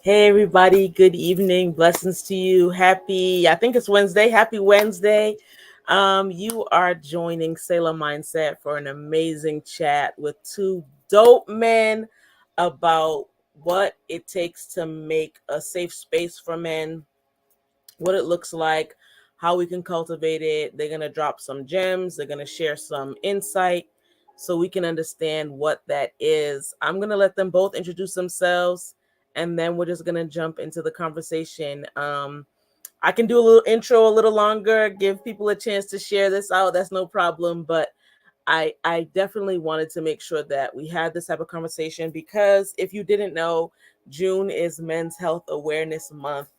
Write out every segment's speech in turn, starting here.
Hey everybody, good evening. Blessings to you. I think it's Wednesday. Happy Wednesday. You are joining Selah Mindset for an amazing chat with two dope men about what it takes to make a safe space for men, what it looks like, how we can cultivate it. They're going to drop some gems, they're going to share some insight so we can understand what that is. I'm going to let them both introduce themselves and then we're just going to jump into the conversation. I can do a little intro a little longer, give people a chance to share this out. That's no problem. But I definitely wanted to make sure that we had this type of conversation because if you didn't know, June is Men's Health Awareness Month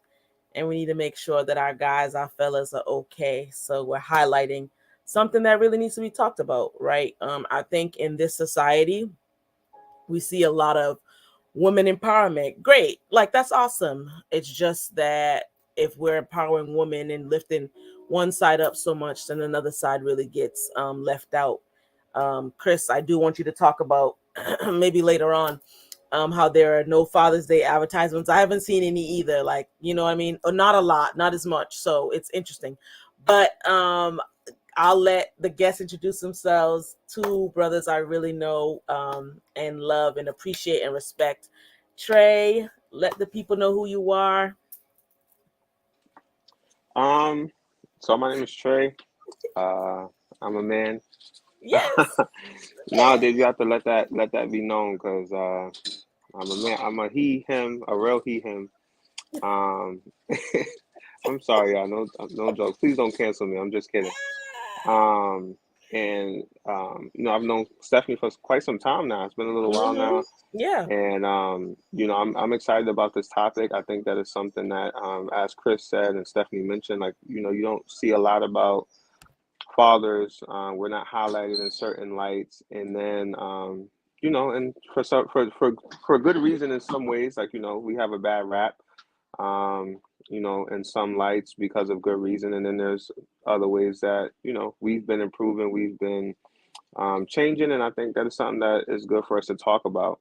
and we need to make sure that our guys, our fellas are okay. So we're highlighting something that really needs to be talked about, right? I think in this society, we see a lot of women empowerment. Great. Like that's awesome. It's just that if we're empowering women and lifting one side up so much, then another side really gets left out. Chris, I do want you to talk about maybe later on how there are no Father's Day advertisements. I haven't seen any either. Like, you know what I mean? Or not a lot, not as much. So it's interesting. But I'll let the guests introduce themselves. Two brothers I really know and love and appreciate and respect. Trey, let the people know who you are. Um, so my name is Trey. Uh, I'm a man. Yes. Nowadays you have to let that be known because I'm a man. I'm a he, him, a real he, him. Um, I'm sorry, y'all. No jokes. Please don't cancel me. I'm just kidding. Um, and I've known Stephanie for quite some time now. It's been a little while Mm-hmm. now, Yeah. and I'm excited about this topic. I think that is something that, as Chris said and Stephanie mentioned, like you don't see a lot about fathers. We're not highlighted in certain lights, and then and for good reason in some ways. Like we have a bad rap. In some lights because of good reason, and then there's other ways that we've been improving, we've been changing, and I think that is something that is good for us to talk about.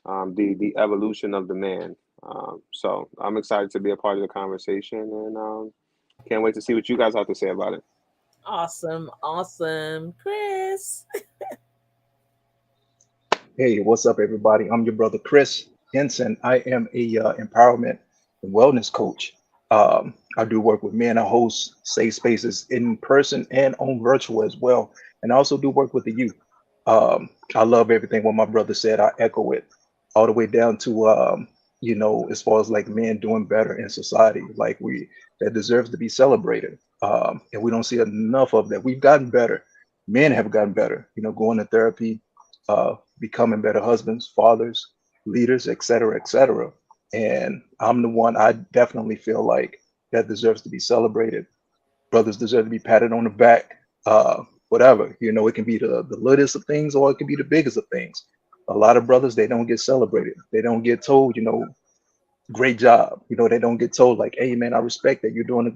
The evolution of the man. So I'm excited to be a part of the conversation, and can't wait to see what you guys have to say about it. Awesome. Awesome. Chris. Hey, what's up, everybody? I'm your brother Chris Henson. I am a empowerment and wellness coach. I do work with men. I host safe spaces in person and on virtual as well, and I also do work with the youth. I love everything what my brother said. I echo it all the way down to as far as like men doing better in society, like we that deserves to be celebrated. And we don't see enough of that. We've gotten better. Men have gotten better. Going to therapy, becoming better husbands, fathers, leaders, etc., etc. And I'm the one I definitely feel like that deserves to be celebrated. Brothers deserve to be patted on the back. Whatever, it can be the littlest of things or it can be the biggest of things. A lot of brothers, they don't get celebrated. They don't get told, great job. They don't get told like, hey man, I respect that you're doing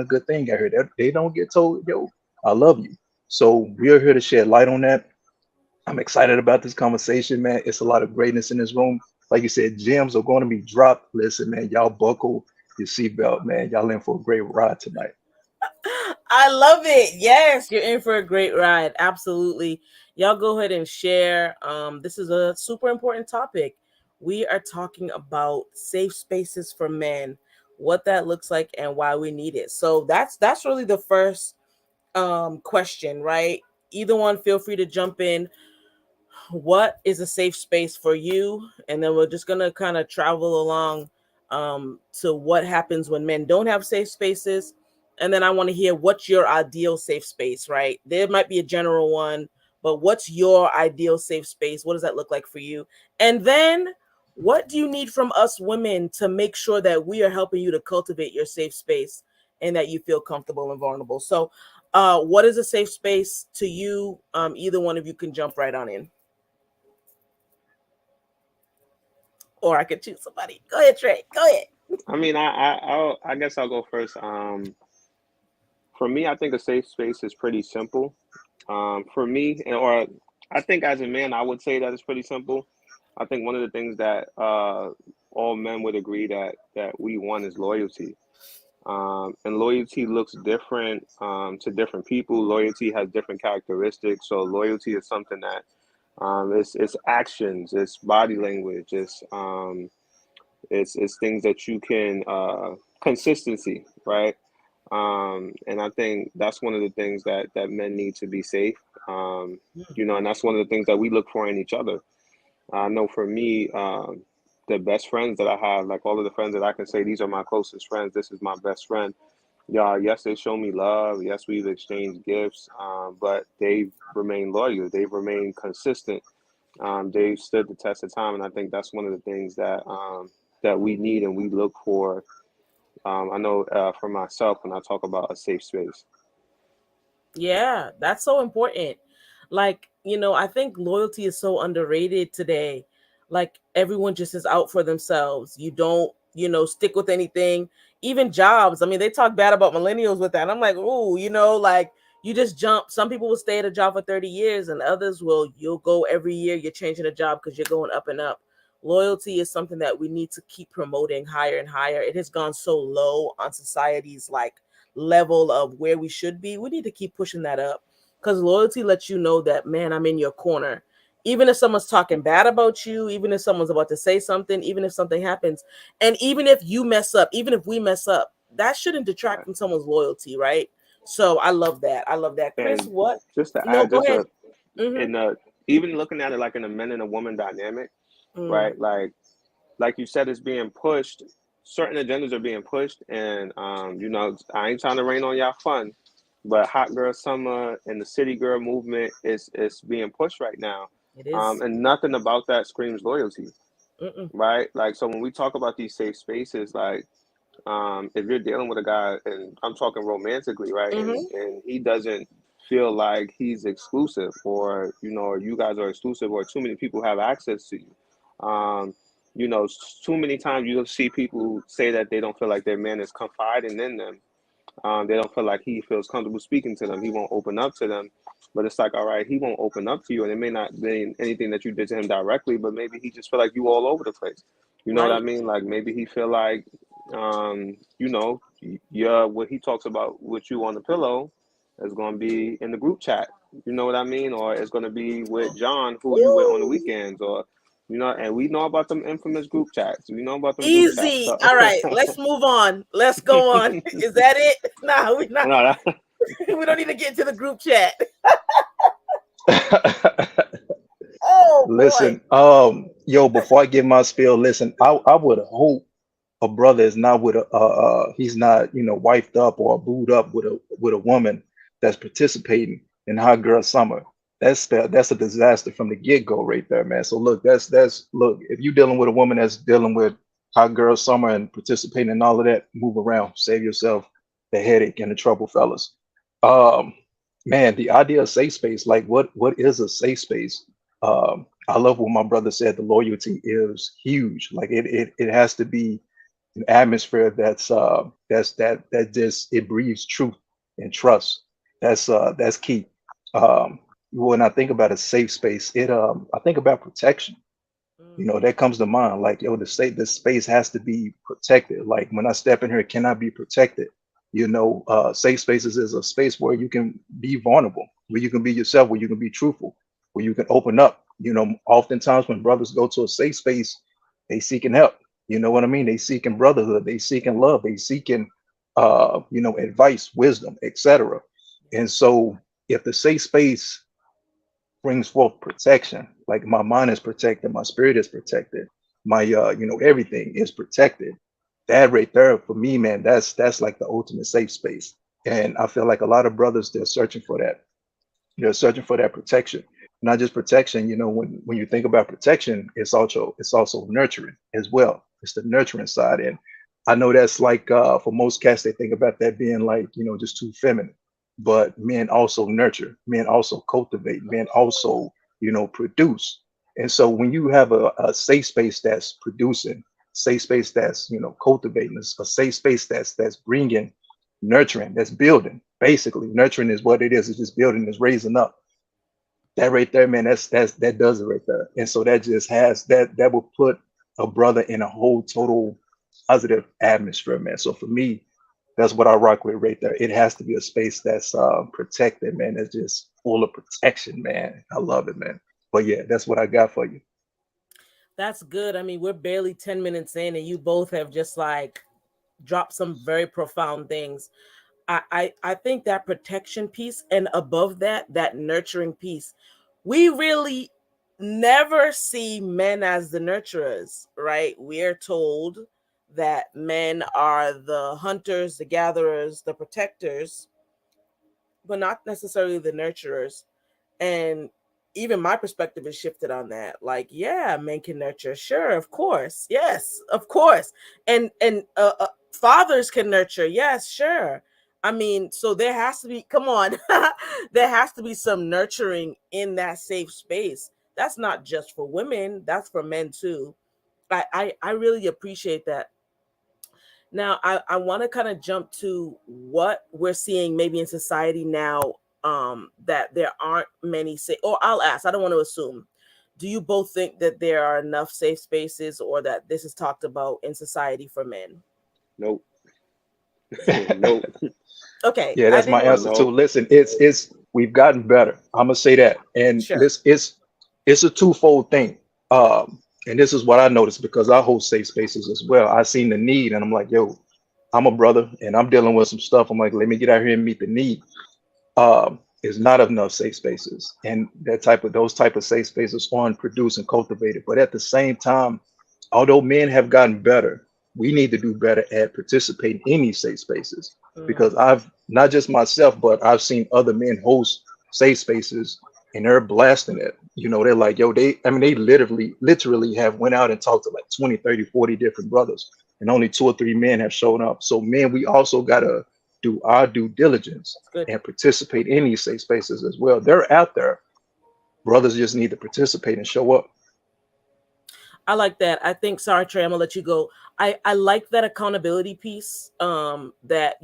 a good thing out here. They don't get told, yo, I love you. So we are here to shed light on that. I'm excited about this conversation, man. It's a lot of greatness in this room. Like you said, gems are going to be dropped. Listen, man, y'all buckle your seatbelt, man. Y'all in for a great ride tonight. I love it. Yes, you're in for a great ride. Absolutely. Y'all go ahead and share. This is a super important topic. We are talking about safe spaces for men, what that looks like and why we need it. So that's really the first question, right? Either one, feel free to jump in. What is a safe space for you? And then we're just gonna kind of travel along to what happens when men don't have safe spaces. And then I want to hear what's your ideal safe space, right? There might be a general one, but what's your ideal safe space? What does that look like for you? And then what do you need from us women to make sure that we are helping you to cultivate your safe space and that you feel comfortable and vulnerable? So, what is a safe space to you? Either one of you can jump right on in. Or I could choose somebody. Go ahead, Trey. Go ahead. I mean, I guess I'll go first. For me, I think a safe space is pretty simple. For me, or I think as a man, I would say that it's pretty simple. I think one of the things that all men would agree that we want is loyalty. And loyalty looks different to different people. Loyalty has different characteristics. So loyalty is something that it's actions, it's body language, it's things that you can consistency, right? And I think that's one of the things that men need to be safe. And that's one of the things that we look for in each other. I know for me, the best friends that I have, like all of the friends that I can say these are my closest friends. This is my best friend. Yeah, yes, they show me love. Yes, we've exchanged gifts, but they've remained loyal. They've remained consistent. They've stood the test of time, and I think that's one of the things that we need and we look for. I know for myself when I talk about a safe space. Yeah, that's so important. Like, I think loyalty is so underrated today. Like, everyone just is out for themselves. You don't, stick with anything. Even jobs. I mean, they talk bad about millennials with that. And I'm like, ooh, like you just jump. Some people will stay at a job for 30 years and others you'll go every year. You're changing a job because you're going up and up. Loyalty is something that we need to keep promoting higher and higher. It has gone so low on society's like level of where we should be. We need to keep pushing that up because loyalty lets you know that, man, I'm in your corner. Even if someone's talking bad about you, even if someone's about to say something, even if something happens, and even if you mess up, even if we mess up, that shouldn't detract Right. from someone's loyalty, right? So I love that. I love that. Chris, And what? just to No, add, go just ahead. a Mm-hmm. in even looking at it like in a men and a woman dynamic, Mm, right? Like you said, it's being pushed. Certain agendas are being pushed, and I ain't trying to rain on y'all fun, but hot girl summer and the city girl movement is being pushed right now, it is. and nothing about that screams loyalty, Mm-mm. right? Like so when we talk about these safe spaces, like if you're dealing with a guy, and I'm talking romantically, right, and Mm-hmm. and he doesn't feel like he's exclusive, or or you guys are exclusive, or too many people have access to you. Too many times you'll see people say that they don't feel like their man is confiding in them. They don't feel like he feels comfortable speaking to them. He won't open up to them. But it's like, all right, he won't open up to you, and it may not be anything that you did to him directly, but maybe he just feel like you all over the place. You know what I Right. mean? Like maybe he feel like, yeah, what he talks about with you on the pillow is going to be in the group chat. You know what I mean? Or it's going to be with John, who you with on the Ooh. weekends, or and we know about them infamous group chats. We know about them group chats. Easy. So, All right, let's move on. Let's go on. Is that it? Nah, we not. no, We don't need to get into the group chat. Oh boy. Listen, yo, before I give my spiel, listen, I would hope a brother is not with he's not, wifed up or booed up with a woman that's participating in hot girl summer. That's a disaster from the get-go right there, man. So look, that's look, if you're dealing with a woman that's dealing with hot girl summer and participating in all of that, move around, save yourself the headache and the trouble, fellas. Um, man, the idea of safe space, like what is a safe space? I love what my brother said. The loyalty is huge. Like it has to be an atmosphere that just it breathes truth and trust. That's key. When I think about a safe space, I think about protection. Mm, That comes to mind. Like, yo, the space has to be protected. Like when I step in here, it cannot be protected. Safe spaces is a space where you can be vulnerable, where you can be yourself, where you can be truthful, where you can open up. Oftentimes when brothers go to a safe space, they seeking help. You know what I mean? They seeking brotherhood, they seeking love, they seeking advice, wisdom, etc. And so if the safe space brings forth protection. Like my mind is protected, my spirit is protected, my everything is protected. That right there for me, man, that's like the ultimate safe space. And I feel like a lot of brothers they're searching for that. They're searching for that protection. Not just protection, when you think about protection, it's also nurturing as well. It's the nurturing side. And I know that's like for most cats, they think about that being like, just too feminine. But men also nurture, men also cultivate, men also, produce. And so when you have a safe space that's producing, safe space that's, cultivating, a safe space that's bringing nurturing, that's building. Basically, nurturing is what it is. It's just building, it's raising up. that right there, man, that does it right there. And so that just has that will put a brother in a whole total positive atmosphere, man. So for me, that's what I rock with right there. It has to be a space that's protected, man. That's just full of protection, man. I love it, man. But yeah, that's what I got for you. That's good. I mean, we're barely 10 minutes in, and you both have just like dropped some very profound things. I think that protection piece, and above that, that nurturing piece, we really never see men as the nurturers, right? We're told that men are the hunters, the gatherers, the protectors, but not necessarily the nurturers. And even my perspective is shifted on that. Like, yeah, men can nurture, sure, of course, yes, of course, and fathers can nurture, yes, sure. I mean, so there has to be, come on, there has to be some nurturing in that safe space. That's not just for women, that's for men too. I really appreciate that. Now, I want to kind of jump to what we're seeing maybe in society now, that there aren't many say, or I'll ask, I don't want to assume. Do you both think that there are enough safe spaces or that this is talked about in society for men? Nope. Nope. Okay, Yeah, I that's my didn't want answer too. Nope. Listen, it's we've gotten better. I'm gonna say that, and sure. it's a twofold thing. And this is what I noticed because I host safe spaces as well. I seen the need, and I'm like, yo, I'm a brother, and I'm dealing with some stuff. I'm like, let me get out here and meet the need. Is not enough safe spaces, and those type of safe spaces aren't produced and cultivated. But at the same time, although men have gotten better, we need to do better at participating in these safe spaces because Mm, I've not just myself, but I've seen other men host safe spaces and they're blasting it. You know, they're like, yo, they literally have went out and talked to like 20, 30, 40 different brothers, and only two or three men have shown up. So, men, we also gotta do our due diligence that's good. and participate in these safe spaces as well. They're out there. Brothers just need to participate and show up. I like that. I think, sorry, Trey, I'm gonna let you go. I like that accountability piece. That,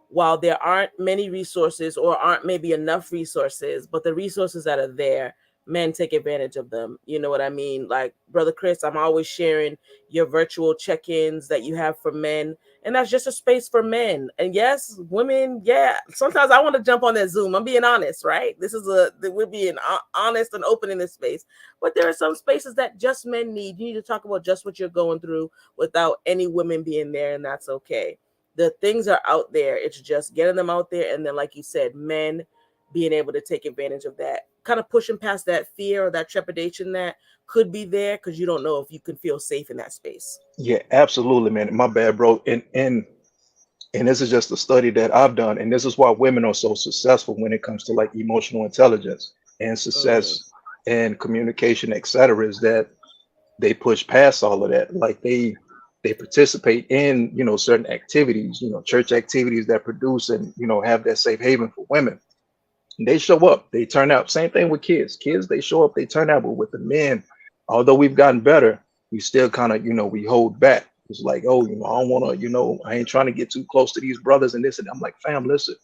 while there aren't many resources or aren't maybe enough resources, but the resources that are there, men take advantage of them. You know what I mean? Like, Brother Chris, I'm always sharing your virtual check-ins that you have for men. And that's just a space for men. And yes, women, yeah. Sometimes I want to jump on that Zoom. I'm being honest, right? We're being honest and open in this space. But there are some spaces that just men need. You need to talk about just what you're going through without any women being there, and that's okay. The things are out there. It's just getting them out there, and then, like you said, men being able to take advantage of that, kind of pushing past that fear or that trepidation that could be there because you don't know if you can feel safe in that space. Yeah, absolutely, man. My bad, bro. And this is just a study that I've done, and this is why women are so successful when it comes to like emotional intelligence and Mm, success and communication, etc. Is that they push past all of that. Like they participate in certain activities, church activities that produce and have that safe haven for women. They show up, they turn out. Same thing with kids. Kids, they show up, they turn out. But with the men, although we've gotten better, we still kind of, we hold back. It's like, oh, I don't want to, I ain't trying to get too close to these brothers and this. And I'm like, fam, listen,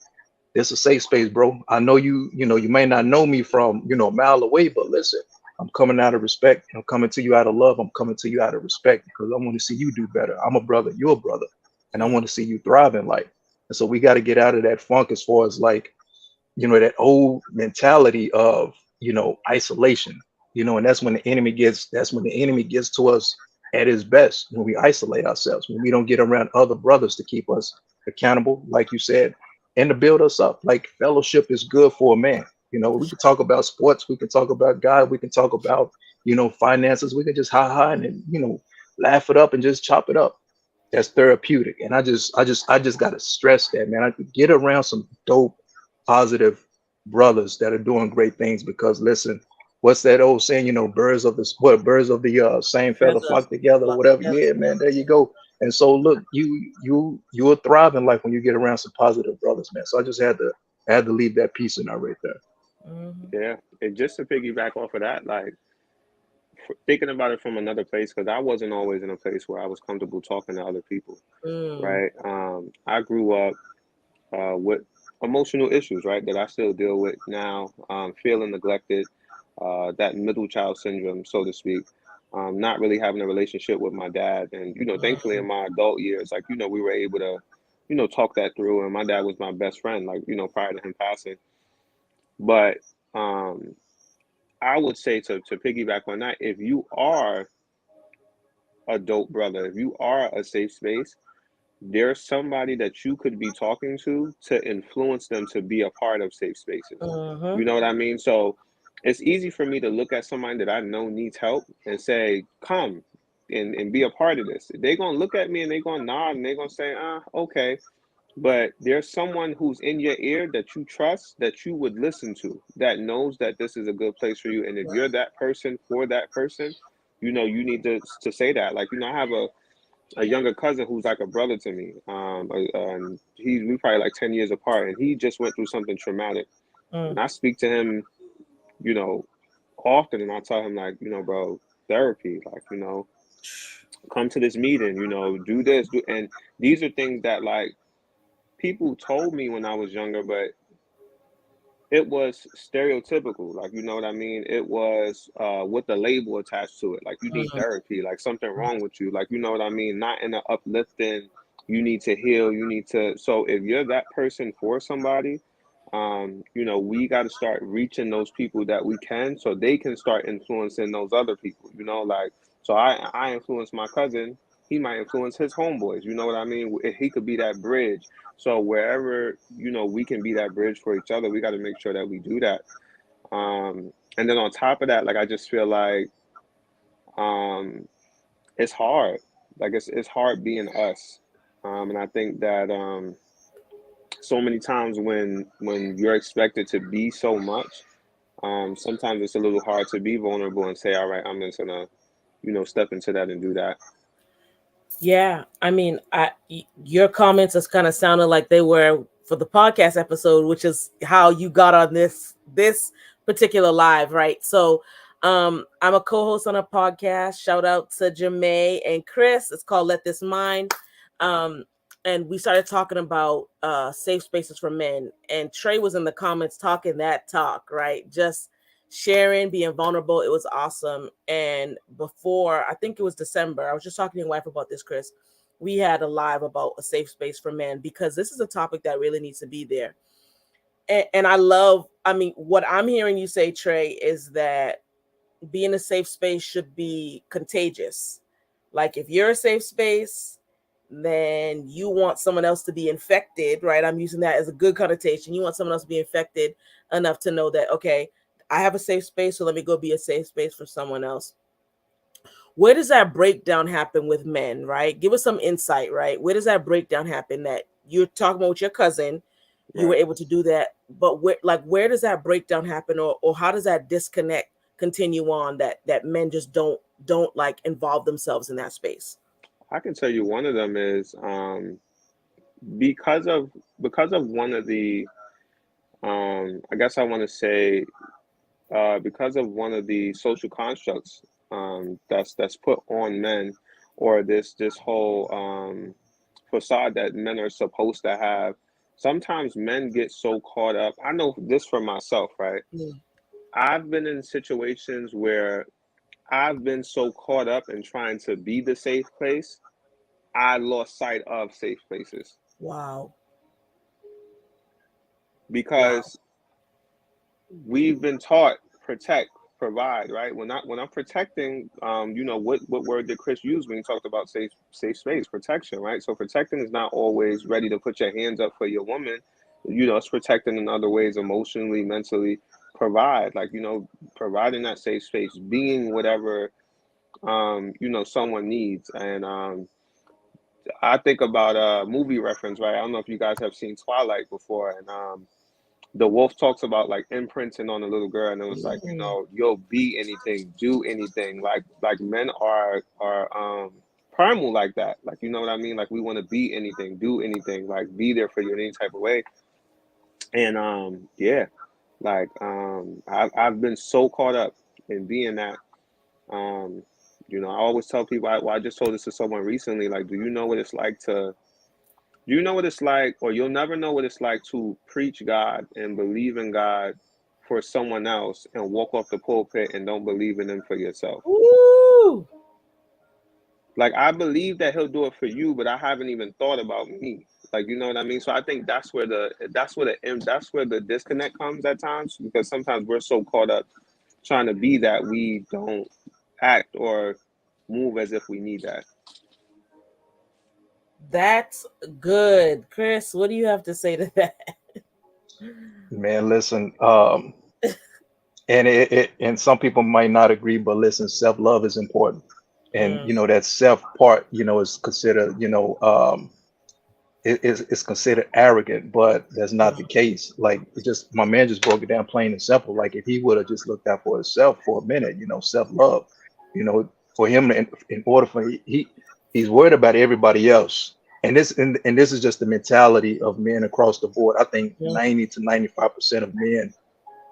this is a safe space, bro. I know you may not know me from, a mile away, but listen, I'm coming out of respect. I'm coming to you out of love. I'm coming to you out of respect because I want to see you do better. I'm a brother, you're a brother, and I mm. want to see you thrive in life. And so we got to get out of that funk as far as like that old mentality of isolation. And that's when the enemy gets to us at his best, when we isolate ourselves, when we don't get around other brothers to keep us accountable, like you said, and to build us up. Like, fellowship is good for a man. We can talk about sports, we can talk about God, we can talk about finances, we can just hi and laugh it up and just chop it up. That's therapeutic. And I just gotta stress that, man. I could get around some dope, positive brothers that are doing great things because listen, what's that old saying? Birds of the same feather Feather flock together or flock whatever. together. Yeah, man, there you go. And so look, you'll thrive in life when you get around some positive brothers, man. So I had to leave that piece in there right there. Mhm. Yeah. And just to piggyback off of that, like thinking about it from another place, because I wasn't always in a place where I was comfortable talking to other people, Mm, right? I grew up with emotional issues, right, that I still deal with now, feeling neglected, that middle child syndrome, so to speak, not really having a relationship with my dad. And, thankfully in Mm, my adult years, like, we were able to, talk that through. And my dad was my best friend, like, prior to him passing. But um, I would say to piggyback on that, if you are a dope brother, if you are a safe space, there's somebody that you could be talking to influence them to be a part of safe spaces. mhm. You know what I mean? So it's easy for me to look at somebody that I know needs help and say, come and be a part of this. They're gonna look at me and they're gonna nod and they're gonna say, okay. But there's someone who's in your ear that you trust, that you would listen to, that knows that this is a good place for you. And if you're that person for that person, you need to say that. Like, I have a younger cousin who's like a brother to me. We probably like 10 years apart, and he just went through something traumatic. Mm. And I speak to him, you know, often, and I tell him like, bro, therapy, like, come to this meeting, do this, do, and these are things that like people told me when I was younger, but it was stereotypical, like, you know what I mean? It was with the label attached to it, like you need Mhm. therapy, like something wrong with you, like, you know what I mean? Not in an uplifting, you need to heal, you need to. So if you're that person for somebody, we got to start reaching those people that we can, so they can start influencing those other people. Like, so I influence my cousin, he might influence his homeboys. You know what I mean? He could be that bridge. So wherever, we can be that bridge for each other, we got to make sure that we do that. And then on top of that, like, I just feel like um, it's hard. Like, it's hard being us. And I think that so many times when you're expected to be so much, sometimes it's a little hard to be vulnerable and say, all right, I'm just gonna, step into that and do that. Yeah, I mean, your comments just kind of sounded like they were for the podcast episode, which is how you got on this particular live, right? So, I'm a co-host on a podcast. Shout out to Jamae and Chris. It's called Let This Mind. Um, and we started talking about safe spaces for men. And Trey was in the comments talking that talk, right? Just sharing, being vulnerable. It was awesome. And before, I think it was December, I was just talking to your wife about this, Chris. We had a live about a safe space for men because this is a topic that really needs to be there. And I love, I mean, what I'm hearing you say, Trey, is that being a safe space should be contagious. Like if you're a safe space, then you want someone else to be infected, right? I'm using that as a good connotation. You want someone else to be infected enough to know that, okay, I have a safe space, so let me go be a safe space for someone else. Where does that breakdown happen with men, right? Give us some insight, right? Where does that breakdown happen that you're talking about with your cousin? You were Right. able to do that, but where does that breakdown happen, or how does that disconnect continue on that men just don't like involve themselves in that space? I can tell you one of them is because of one of the I guess I want to say because of one of the social constructs that's put on men, or this whole facade that men are supposed to have. Sometimes men get so caught up. I know this for myself, right? Mm. I've been in situations where I've been so caught up in trying to be the safe place, I lost sight of safe places Wow. Wow. because we've been taught protect, provide, right? When I'm protecting, what word did Chris use when he talked about safe space, protection, right? So protecting is not always ready to put your hands up for your woman. It's protecting in other ways, emotionally, mentally. Provide, like, providing that safe space, being whatever someone needs. And I think about a movie reference, right? I don't know if you guys have seen Twilight before, and the wolf talks about like imprinting on a little girl, and it was like, Mm. you'll be anything, do anything. Like men are primal like that. Like, you know what I mean? Like, we want to be anything, do anything, like be there for you in any type of way. And yeah, like I've been so caught up in being that. Um, I always tell people. I just told this to someone recently. Like, do you know what it's like to You know what it's like, or you'll never know what it's like to preach God and believe in God for someone else and walk off the pulpit and don't believe in Him for yourself. Woo! Like I believe that He'll do it for you, but I haven't even thought about me. Like you know what I mean. So I think that's where the disconnect comes at times because sometimes we're so caught up trying to be that we don't act or move as if we need that. That's good. Chris, what do you have to say to that? Man, listen, and and some people might not agree, but listen, self-love is important. And Mm, that self part, is considered, it's considered arrogant, but that's not the case. Like it just my man just broke it down plain and simple. Like if he would have just looked out for himself for a minute, self-love, for him in order for he's worried about everybody else. And this is just the mentality of men across the board. I think yeah, 90 to 95% of men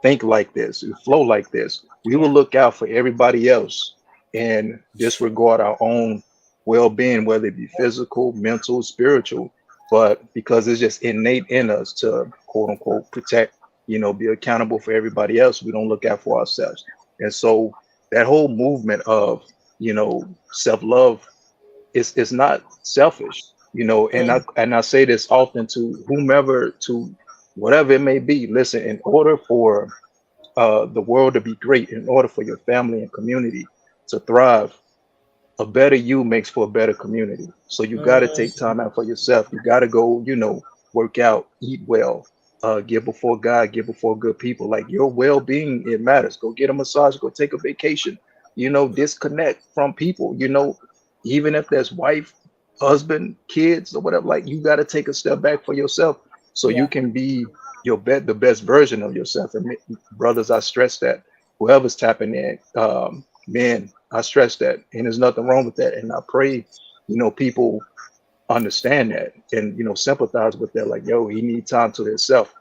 think like this, we flow like this. We will yeah, look out for everybody else and disregard our own well-being, whether it be physical, mental, spiritual. But because it's just innate in us to quote unquote protect, be accountable for everybody else, we don't look out for ourselves. And so that whole movement of, self-love is not selfish, and I say this often to whomever, to whatever it may be. Listen, in order for the world to be great, in order for your family and community to thrive, a better you makes for a better community. So you got to take mm, time out for yourself. You got to go, work out, eat well, get before God, get before good people. Like your well-being, it matters. Go get a massage, go take a vacation, disconnect from people, even if there's wife, husband, kids, or whatever. Like you got to take a step back for yourself so you yeah, can be the best version of yourself. And brothers, I stress that whoever's tapping in, men, I stress that, and there's nothing wrong with that. And I pray, people understand that and sympathize with that. Like, yo, he needs time to himself.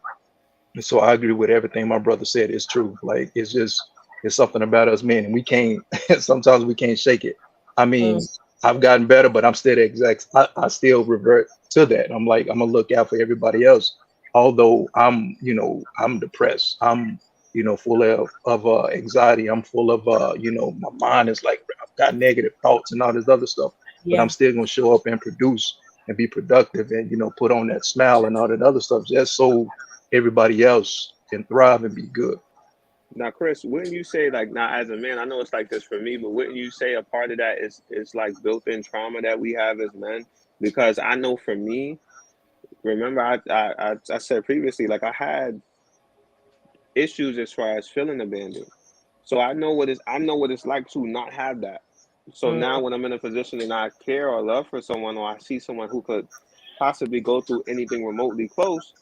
And so I agree with everything my brother said. It's true. Like, it's something about us men, and we can't. Sometimes we can't shake it. I mean, mm, I've gotten better, but I'm still the exact. I still revert to that. I'm like, I'm gonna look out for everybody else, although I'm depressed. I'm full of anxiety. I'm full of my mind is like I've got negative thoughts and all this other stuff, but I'm yeah. still gonna show up and produce and be productive and put on that smile and all that other stuff just so everybody else can thrive and be good. Now, Chris, wouldn't you say like now as a man, I know it's like this for me, but wouldn't you say a part of that is like built-in trauma that we have as men? Because I know for me, remember I said previously, like I had issues as far as feeling abandoned. So I know what it's like to not have that. So now Mm, when I'm in a position and I care or love for someone or I see someone who could possibly go through anything remotely close,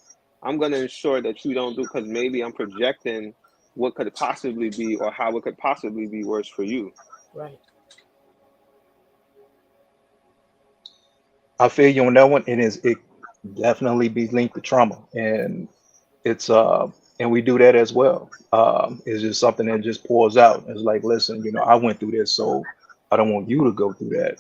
I'm gonna ensure that you don't do because maybe I'm projecting what could possibly be or how it could possibly be worse for you. right. I feel you on that one. It definitely be linked to trauma, and it's and we do that as well. It's just something that just pours out. It's like, listen, I went through this, so I don't want you to go through that.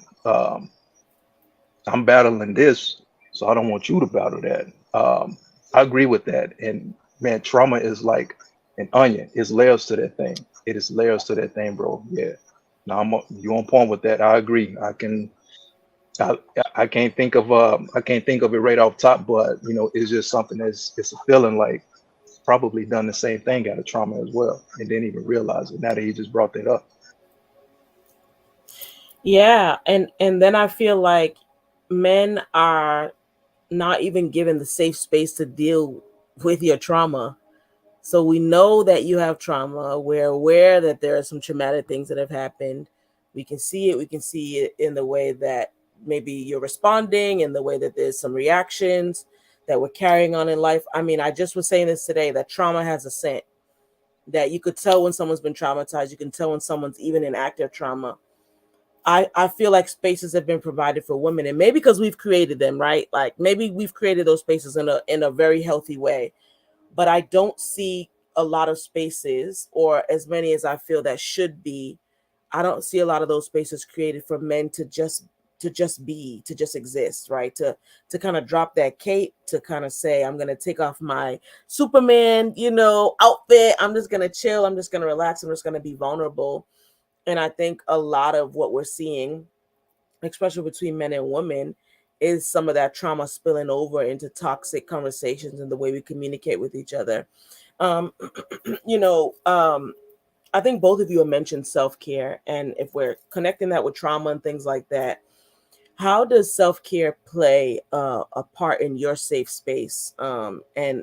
I'm battling this, so I don't want you to battle that. I agree with that. And man, trauma is like an onion. It's layers to that thing. It is layers to that thing, bro. Yeah. No, you on point with that. I agree. I, I can't think of I can't think of it right off top, but it's just something it's a feeling like probably done the same thing, got a trauma as well, and didn't even realize it. Now that he just brought that up. Yeah, and then I feel like men are not even given the safe space to deal with your trauma. So we know that you have trauma. We're aware that there are some traumatic things that have happened. We can see it. We can see it in the way that maybe you're responding, in the way that there's some reactions that we're carrying on in life. I mean, I just was saying this today that trauma has a scent, that you could tell when someone's been traumatized. You can tell when someone's even in active trauma. I feel like spaces have been provided for women, and maybe because we've created them, right? Like maybe we've created those spaces in a very healthy way, but I don't see a lot of spaces, or as many as I feel that should be. I don't see a lot of those spaces created for men just be, to just exist, right? To kind of drop that cape, to kind of say, I'm gonna take off my Superman, outfit. I'm just gonna chill. I'm just gonna relax. I'm just gonna be vulnerable. And I think a lot of what we're seeing, especially between men and women, is some of that trauma spilling over into toxic conversations and the way we communicate with each other. Um, you know, um, I think both of you have mentioned self care, and if we're connecting that with trauma and things like that, how does self care play a part in your safe space? And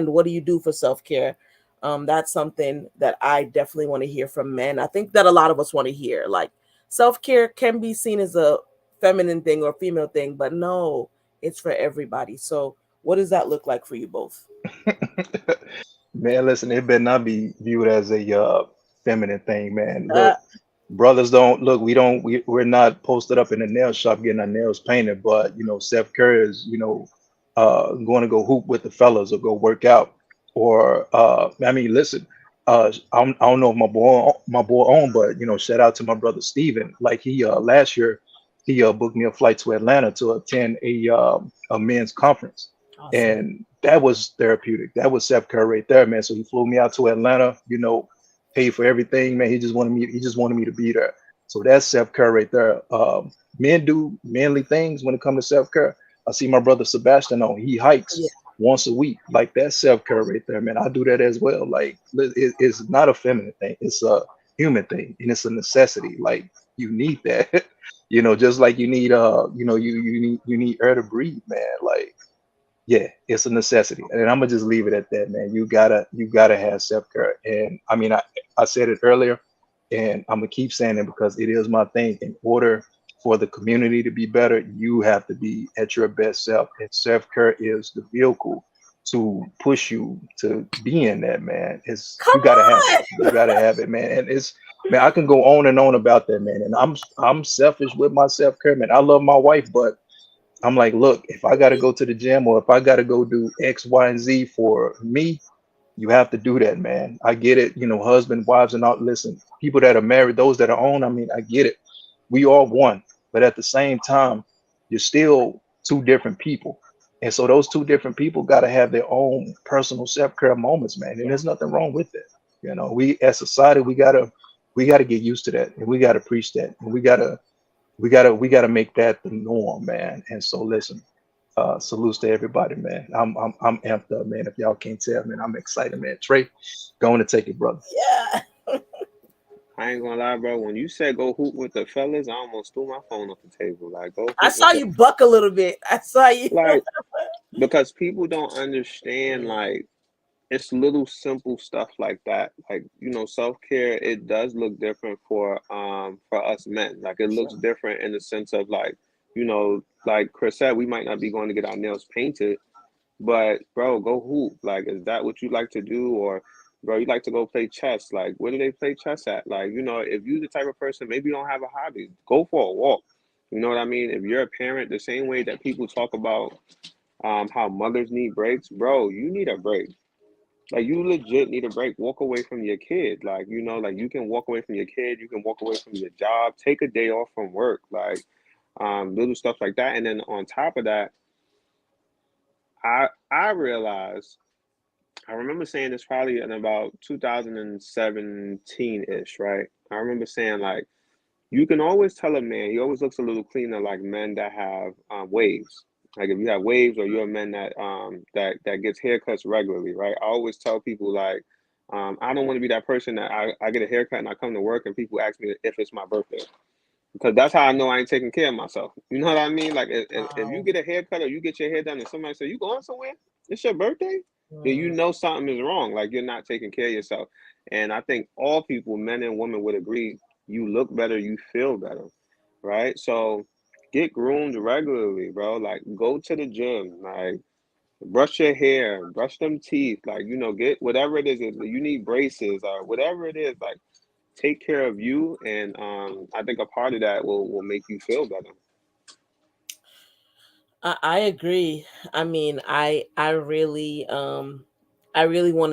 what do you do for self care? That's something that I definitely want to hear from men. I think that a lot of us want to hear. Like, self care can be seen as a feminine thing or female thing, but no, it's for everybody. So, what does that look like for you both? Man, listen, it better not be viewed as a feminine thing, man. Uh, Look, brothers don't look. We're not posted up in the nail shop getting our nails painted, but Steph Curry is going to go hoop with the fellas or go work out, or I mean, listen, I don't know if my boy on, but shout out to my brother Steven. Like he last year he booked me a flight to Atlanta to attend a men's conference, awesome. and that was therapeutic. That was Steph Curry right there, man. So he flew me out to Atlanta, paid for everything, man. He just wanted me to be there. So that's self care right there. Men do manly things when it comes to self care. I see my brother Sebastian on. He hikes Yeah. once a week. Like that's self care right there, man. I do that as well. Like it's not a feminine thing. It's a human thing, and it's a necessity. Like you need that. Just like you need you need air to breathe, man. Like yeah, it's a necessity, and I'm gonna just leave it at that, man. You gotta have self care, and I mean, I said it earlier, and I'm gonna keep saying it because it is my thing. In order for the community to be better, you have to be at your best self, and self care is the vehicle to push you to be in that, man. It's Come you gotta have it. on. You gotta have it, man. And it's man, I can go on and on about that, man. And I'm selfish with my self care, man. I love my wife, but I'm like, look, if I got to go to the gym or if I got to go do X, Y, and Z for me, you have to do that, man. I get it. Husband, wives, and all. Listen, people that are married, those that are on, I mean, I get it. We all one. But at the same time, you're still two different people. And so those two different people got to have their own personal self-care moments, man. And Yeah. there's nothing wrong with it. We as society, we gotta get used to that and we gotta preach that. And we gotta make that the norm, man. And so listen, salutes to everybody, man. I'm amped up, man. If y'all can't tell, man, I'm excited, man. Trey, going to take it, brother. Yeah. I ain't gonna lie, bro. When you said go hoop with the fellas, I almost threw my phone off the table. Like go I hoop with saw the you buck a little bit. I saw you. like because people don't understand Yeah. like it's little simple stuff like that. Like, self care, it does look different for us men. Like it looks Sure. different in the sense of like Chris said, we might not be going to get our nails painted, but bro, go hoop. Like, is that what you like to do? Or bro, you like to go play chess? Like, where do they play chess at? Like, if you're the type of person, maybe you don't have a hobby, go for a walk. You know what I mean? If you're a parent, the same way that people talk about how mothers need breaks, bro, you need a break. Like you legit need a break. Walk away from your kid. Like, like you can walk away from your kid, you can walk away from your job, take a day off from work, like little stuff like that. And then on top of that, I realized I remember saying this probably in about 2017-ish, right? I remember saying like you can always tell a man, he always looks a little cleaner like men that have waves. Like if you have waves or you're a man that gets haircuts regularly, right? I always tell people like I don't want to be that person that I get a haircut and I come to work and people ask me if it's my birthday. Because that's how I know I ain't taking care of myself. You know what I mean? Like if you Wow. get a haircut or you get your hair done and somebody say, you going somewhere? It's your birthday? Then you Mm. know something is wrong. Like you're not taking care of yourself. And I think all people, men and women, would agree you look better, you feel better. Right? So get groomed regularly, bro. Like go to the gym. Like brush your hair, brush them teeth. Like, get whatever it is. If you need braces or whatever it is, like take care of you, and I think a part of that will make you feel better. I agree. I mean, I really want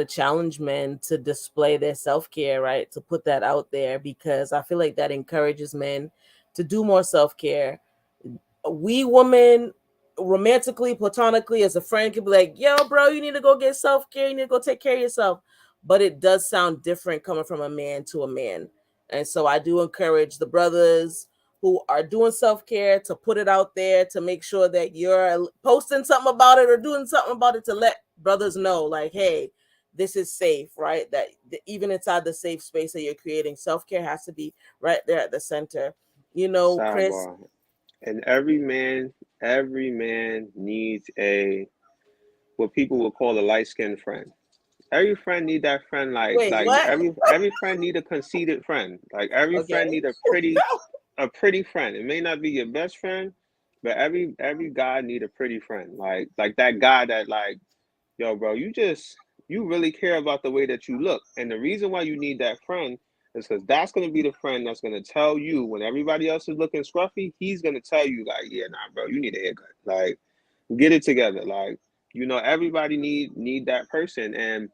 to challenge men to display their self-care, right? To put that out there because I feel like that encourages men to do more self-care, we women, romantically, platonically, as a friend, could be like, yo, bro, you need to go get self care. You need to go take care of yourself. But it does sound different coming from a man to a man. And so I do encourage the brothers who are doing self care to put it out there, to make sure that you're posting something about it or doing something about it, to let brothers know, like, hey, this is safe, right? That even inside the safe space that you're creating, self care has to be right there at the center. Chris. Sidebar. And every man needs a what people would call a light skinned friend. Every friend need that friend Wait, what? every friend need a conceited friend. Like every friend Okay. need a pretty friend. It may not be your best friend, but every guy need a pretty friend. Like that guy that like, yo, bro, you really care about the way that you look. And the reason why you need that friend is because that's gonna be the friend that's gonna tell you when everybody else is looking scruffy, he's gonna tell you like, yeah, nah, bro, you need a haircut. Like, get it together. Like, everybody need that person. And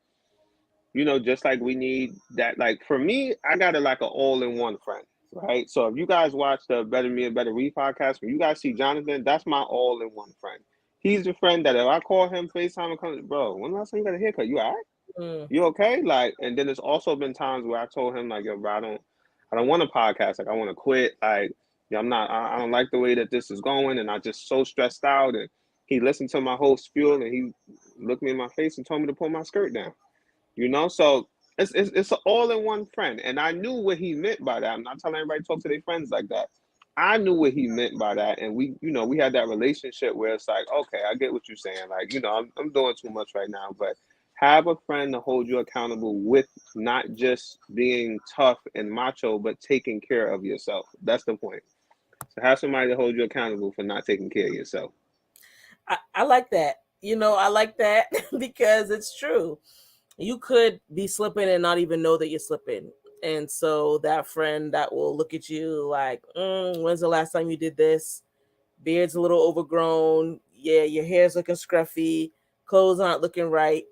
just like we need that, like for me, I got it like an all-in-one friend, right? So if you guys watch the Better Me and Better We podcast, when you guys see Jonathan, that's my all-in-one friend. He's the friend that if I call him FaceTime and come, bro, when last time you got a haircut? You all right? Mm. You okay? Like, and then there's also been times where I told him like, yo, bro, I don't want a podcast. Like, I want to quit. Like, yeah, I don't like the way that this is going, and I just so stressed out. And he listened to my whole spiel, and he looked me in my face and told me to pull my skirt down. So it's an all-in-one friend, and I knew what he meant by that. I'm not telling everybody to talk to their friends like that. I knew what he meant by that, and we had that relationship where it's like, okay, I get what you're saying. Like, I'm doing too much right now, but have a friend to hold you accountable with, not just being tough and macho, but taking care of yourself. That's the point. So have somebody to hold you accountable for not taking care of yourself. I like that. I like that because it's true. You could be slipping and not even know that you're slipping. And so that friend that will look at you like, when's the last time you did this? Beard's a little overgrown. Yeah, your hair's looking scruffy. Clothes aren't looking right.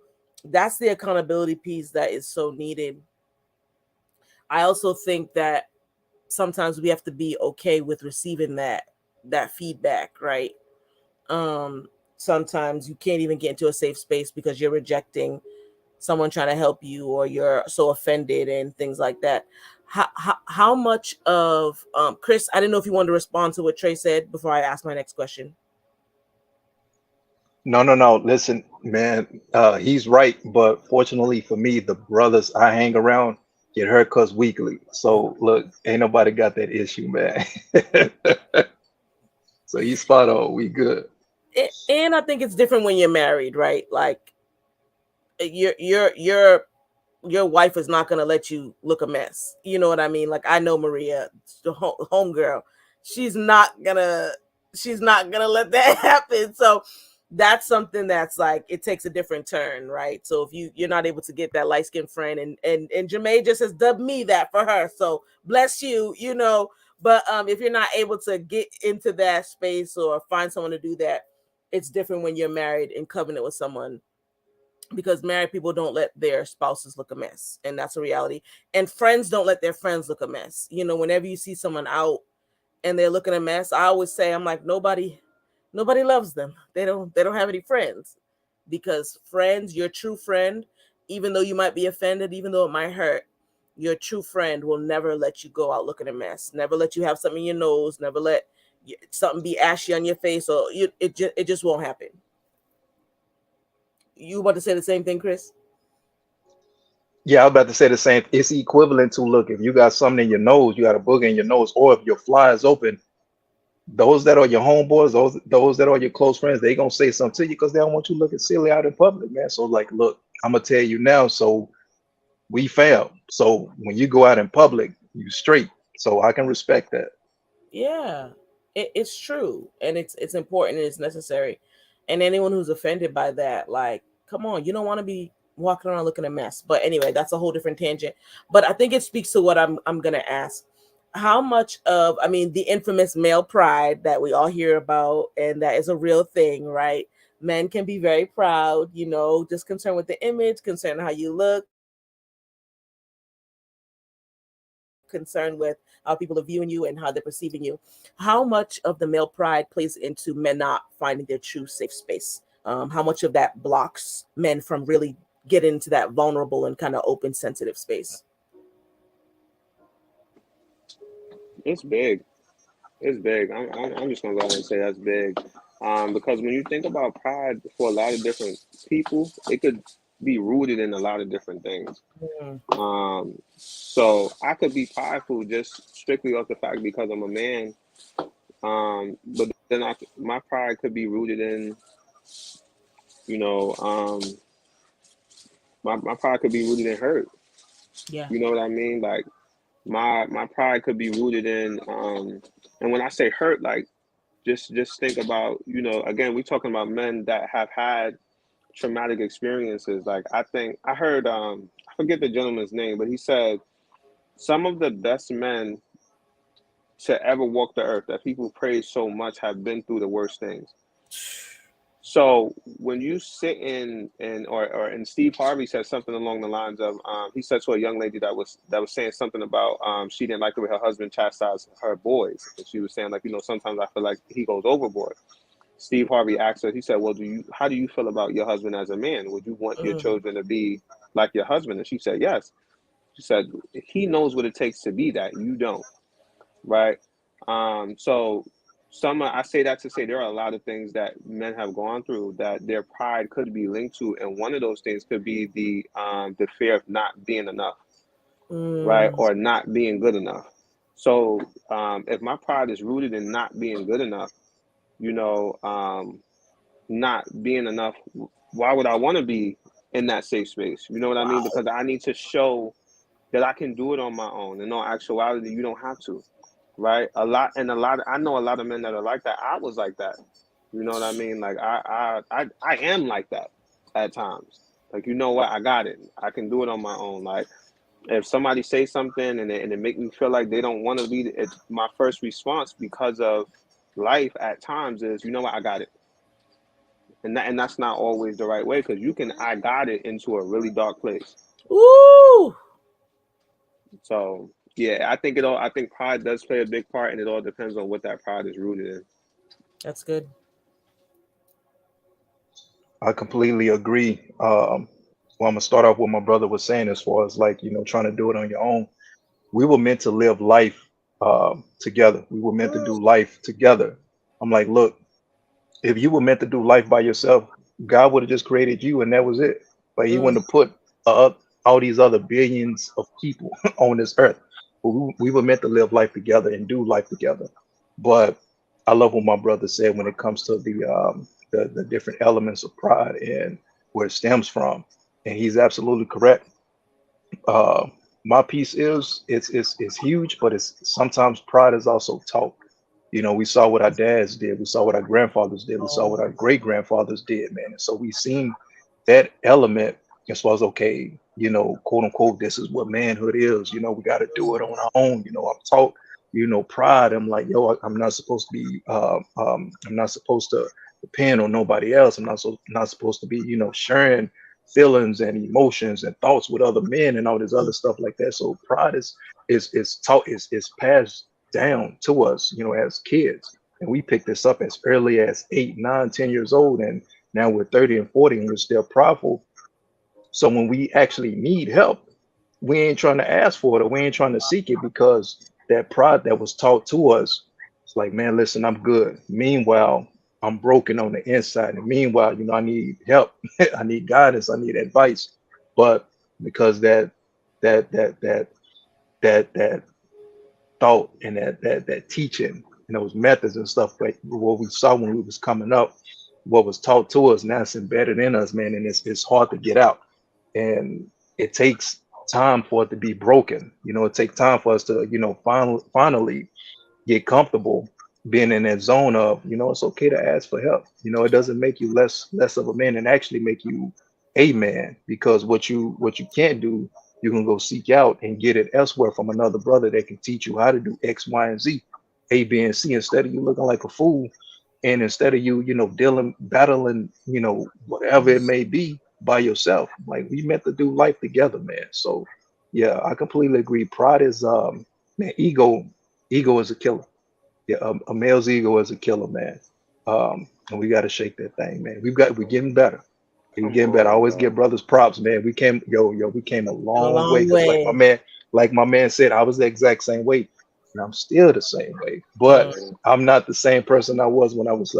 That's the accountability piece that is so needed. I also think that sometimes we have to be okay with receiving that feedback, right? um Sometimes you can't even get into a safe space because you're rejecting someone trying to help you, or you're so offended and things like that. How much of Chris, I didn't know if you wanted to respond to what Trey said before I ask my next question. No, no, no. Listen, man, he's right. But fortunately for me, the brothers I hang around get haircuts weekly. So look, ain't nobody got that issue, man. So he's spot on. We good. And I think it's different when you're married, right? Like your wife is not going to let you look a mess. You know what I mean? Like, I know Maria, the home girl. She's not gonna she's not gonna let that happen. So that's something that's like, it takes a different turn, right? So if you're not able to get that light skinned friend, and Jermaine just has dubbed me that for her. So bless you, But if you're not able to get into that space or find someone to do that, it's different when you're married in covenant with someone, because married people don't let their spouses look a mess, and that's a reality. And friends don't let their friends look a mess. Whenever you see someone out and they're looking a mess, I always say, I'm like, nobody loves them. They don't have any friends, because friends, your true friend, even though you might be offended, even though it might hurt, your true friend will never let you go out looking a mess, never let you have something in your nose, never let something be ashy on your face, or it just won't happen. You want to say the same thing, Chris? Yeah, I was about to say the same. It's equivalent to, look, if you got something in your nose, you got a booger in your nose, or if your fly is open, those that are your homeboys, those that are your close friends, they gonna say something to you because they don't want you looking silly out in public, man. So like, look, I'm gonna tell you now. So we fail. So when you go out in public, you straight. So I can respect that. Yeah, it's true, and it's important and it's necessary. And anyone who's offended by that, like, come on, you don't want to be walking around looking a mess. But anyway, that's a whole different tangent. But I think it speaks to what I'm gonna ask. How much of, I mean, the infamous male pride that we all hear about, and that is a real thing, right? Men can be very proud, just concerned with the image, concerned how you look, concerned with how people are viewing you and how they're perceiving you. How much of the male pride plays into men not finding their true safe space? How much of that blocks men from really getting into that vulnerable and kind of open, sensitive space? It's big. It's big. I'm just gonna go ahead and say that's big, because when you think about pride for a lot of different people, it could be rooted in a lot of different things. Mm, So I could be prideful just strictly off the fact because I'm a man. But then my pride could be rooted in, you know, my pride could be rooted in hurt. yeah. You know what I mean? Like my pride could be rooted in, and when I say hurt, like just think about, again, we're talking about men that have had traumatic experiences. Like I think I heard, I forget the gentleman's name, but he said some of the best men to ever walk the earth that people praise so much have been through the worst things. So when you sit in or and Steve Harvey said something along the lines of, he said to a young lady that was saying something about, she didn't like the way her husband chastised her boys, and she was saying, like, sometimes I feel like he goes overboard. Steve Harvey asked her, he said, well, how do you feel about your husband as a man? Would you want your Mm. children to be like your husband? And she said yes. She said he knows what it takes to be that, you don't, right? So I say that to say there are a lot of things that men have gone through that their pride could be linked to, and one of those things could be the fear of not being enough, right, Mm. or not being good enough. So if my pride is rooted in not being good enough, you know, not being enough, why would I want to be in that safe space? You know what I mean? Wow. Because I need to show that I can do it on my own. In all actuality, you don't have to, right? I know a lot of men that are like that. I was like that. You know what I mean? Like I am like that at times. Like, you know what? I got it. I can do it on my own. Like, if somebody say something and it make me feel like they don't want to be, it's my first response because of life at times is, you know what? I got it. And that's not always the right way, because you can I got it into a really dark place. Ooh, So yeah, I think pride does play a big part, and it all depends on what that pride is rooted in. that's good. I completely agree. Well, I'm gonna start off what my brother was saying as far as like, trying to do it on your own. We were meant to live life together. We were meant to do life together. I'm like, look, if you were meant to do life by yourself, God would have just created you and that was it. But He Mm. wouldn't have put uh, all these other billions of people on this earth. But we were meant to live life together and do life together. But I love what my brother said when it comes to the different elements of pride and where it stems from. And he's absolutely correct. Uh, my piece is it's huge, but it's sometimes pride is also taught. We saw what our dads did, we saw what our grandfathers did, we saw what Oh. our great grandfathers did, man. And so we seen that element as far as okay, quote unquote, this is what manhood is. We got to do it on our own. I'm taught, pride. I'm like, yo, I'm not supposed to be, I'm not supposed to depend on nobody else. I'm not supposed to be, sharing feelings and emotions and thoughts with other men and all this Mm. other stuff like that. So pride is taught is passed down to us, as kids. And we picked this up as early as 8, 9, 10 years old. And now we're 30 and 40 and we're still prideful. So when we actually need help, we ain't trying to ask for it or we ain't trying to seek it because that pride that was taught to us, it's like, man, listen, I'm good. Meanwhile, I'm broken on the inside. And meanwhile, I need help. I need guidance. I need advice. But because that that that that thought and that teaching and those methods and stuff, but what we saw when we was coming up, what was taught to us, now it's embedded in us, man, and it's hard to get out. And it takes time for it to be broken. It takes time for us to, finally get comfortable being in that zone of, it's okay to ask for help. It doesn't make you less of a man and actually make you a man, because what you can't do, you can go seek out and get it elsewhere from another brother that can teach you how to do X, Y, and Z, A, B, and C, instead of you looking like a fool and instead of you, dealing, battling, whatever it may be by yourself. Like we meant to do life together, man. So yeah, I completely agree. Pride is man, ego is a killer. Yeah, a male's ego is a killer, man. And we got to shake that thing, man. We're getting better. We're Come getting better. I on, always give bro. brothers props, man. We came a In a long way. long Cause way. like my man said, I was the exact same weight, and I'm still the same way. But Mm, Yeah. I'm not the same person I was when I was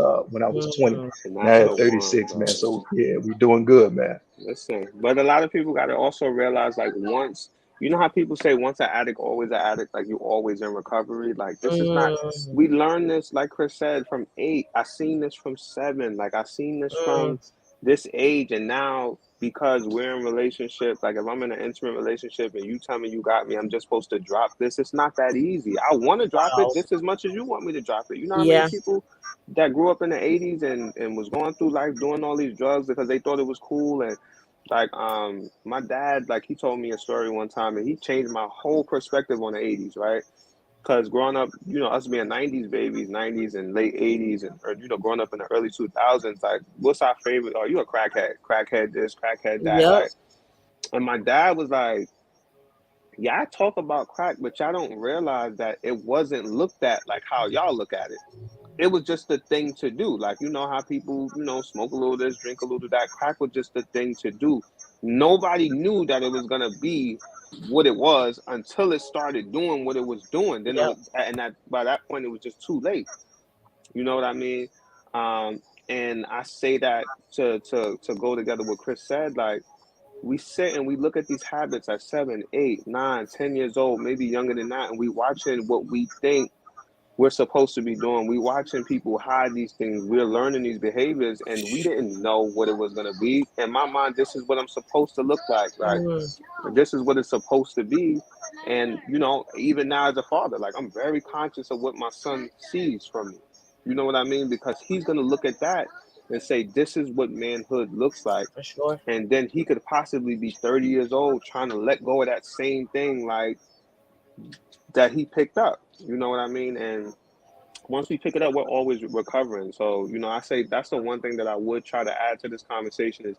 20. mm, And Now that's at the one, 36, man. bro. So yeah, we doing good, man. Listen, but a lot of people got to also realize, like, once you know how people say once an addict, always an addict, like you always in recovery. Like this is not. mm, We learned this, like Chris said, from 8. I seen this from 7. Like I seen this mm. from this age, and now because we're in relationship, like if I'm in an intimate relationship and you tell me you got me, I'm just supposed to drop this. It's not that easy. I want to drop it Wow. just as much as you want me to drop it. You know how many Yeah. people that grew up in the 80s and was going through life doing all these drugs because they thought it was cool. And like my dad, like he told me a story one time and he changed my whole perspective on the 80s, right? Because growing up, us being 90s babies, 90s and late 80s, and or growing up in the early 2000s, like what's our favorite? Oh, you a crackhead, crackhead this, crackhead that, Yep. like. And my dad was like, yeah, I talk about crack, but y'all don't realize that it wasn't looked at like how y'all look at it. It was just the thing to do. Like, you know how people, smoke a little this, drink a little that. Crack was just the thing to do. Nobody knew that it was gonna be what it was until it started doing what it was doing. Then it Yep. was, and that by that point it was just too late. You know what I mean? Um, and I say that to go together with Chris said. Like we sit and we look at these habits at 7, 8, 9, 10 years old, maybe younger than that, and we watching what we think we're supposed to be doing. We watching people hide these things. We're learning these behaviors, and we didn't know what it was gonna be. In my mind, this is what I'm supposed to look like. Like Mm, this is what it's supposed to be. And even now as a father, like I'm very conscious of what my son sees from me. You know what I mean? Because he's gonna look at that and say, "This is what manhood looks like." for sure. And then he could possibly be 30 years old trying to let go of that same thing, like that he picked up. You know what I mean? And once we pick it up, we're always recovering. So, I say that's the one thing that I would try to add to this conversation is,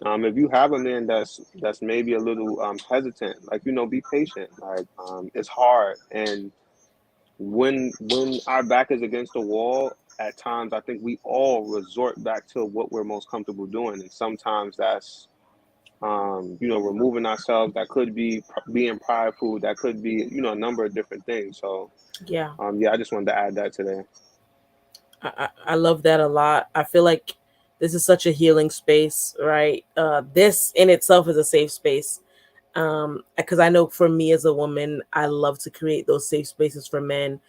if you have a man that's maybe a little hesitant, like be patient. Like it's hard, and when our back is against the wall, at times I think we all resort back to what we're most comfortable doing, and sometimes that's removing ourselves. That could be being prideful. That could be a number of different things. So Yeah. yeah, I just wanted to add that today. I love that a lot. I feel like this is such a healing space, right? This in itself is a safe space. Because I know for me as a woman, I love to create those safe spaces for men.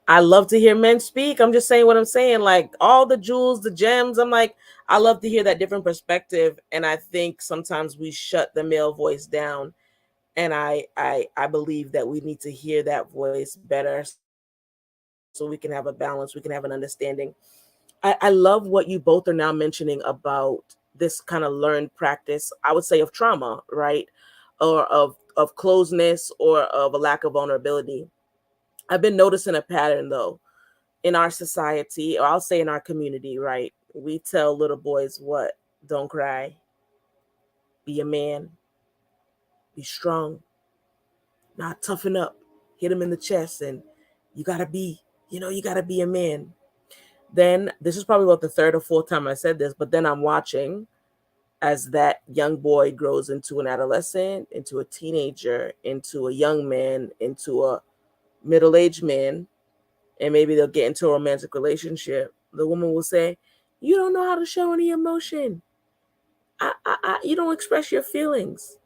I love to hear men speak. I'm just saying what I'm saying. Like all the jewels, the gems. I'm like, I love to hear that different perspective. And I think sometimes we shut the male voice down. And I believe that we need to hear that voice better so we can have a balance, we can have an understanding. I love what you both are now mentioning about this kind of learned practice, I would say, of trauma, right? Of closeness or of a lack of vulnerability. I've been noticing a pattern though in our society, or I'll say in our community, right? We tell little boys what? Don't cry, be a man, be strong, not toughen up, hit him in the chest, and you gotta be, you gotta be a man. Then this is probably about the third or fourth time I said this, but then I'm watching as that young boy grows into an adolescent, into a teenager, into a young man, into a middle aged man, and maybe they'll get into a romantic relationship. The woman will say, "You don't know how to show any emotion. You don't express your feelings."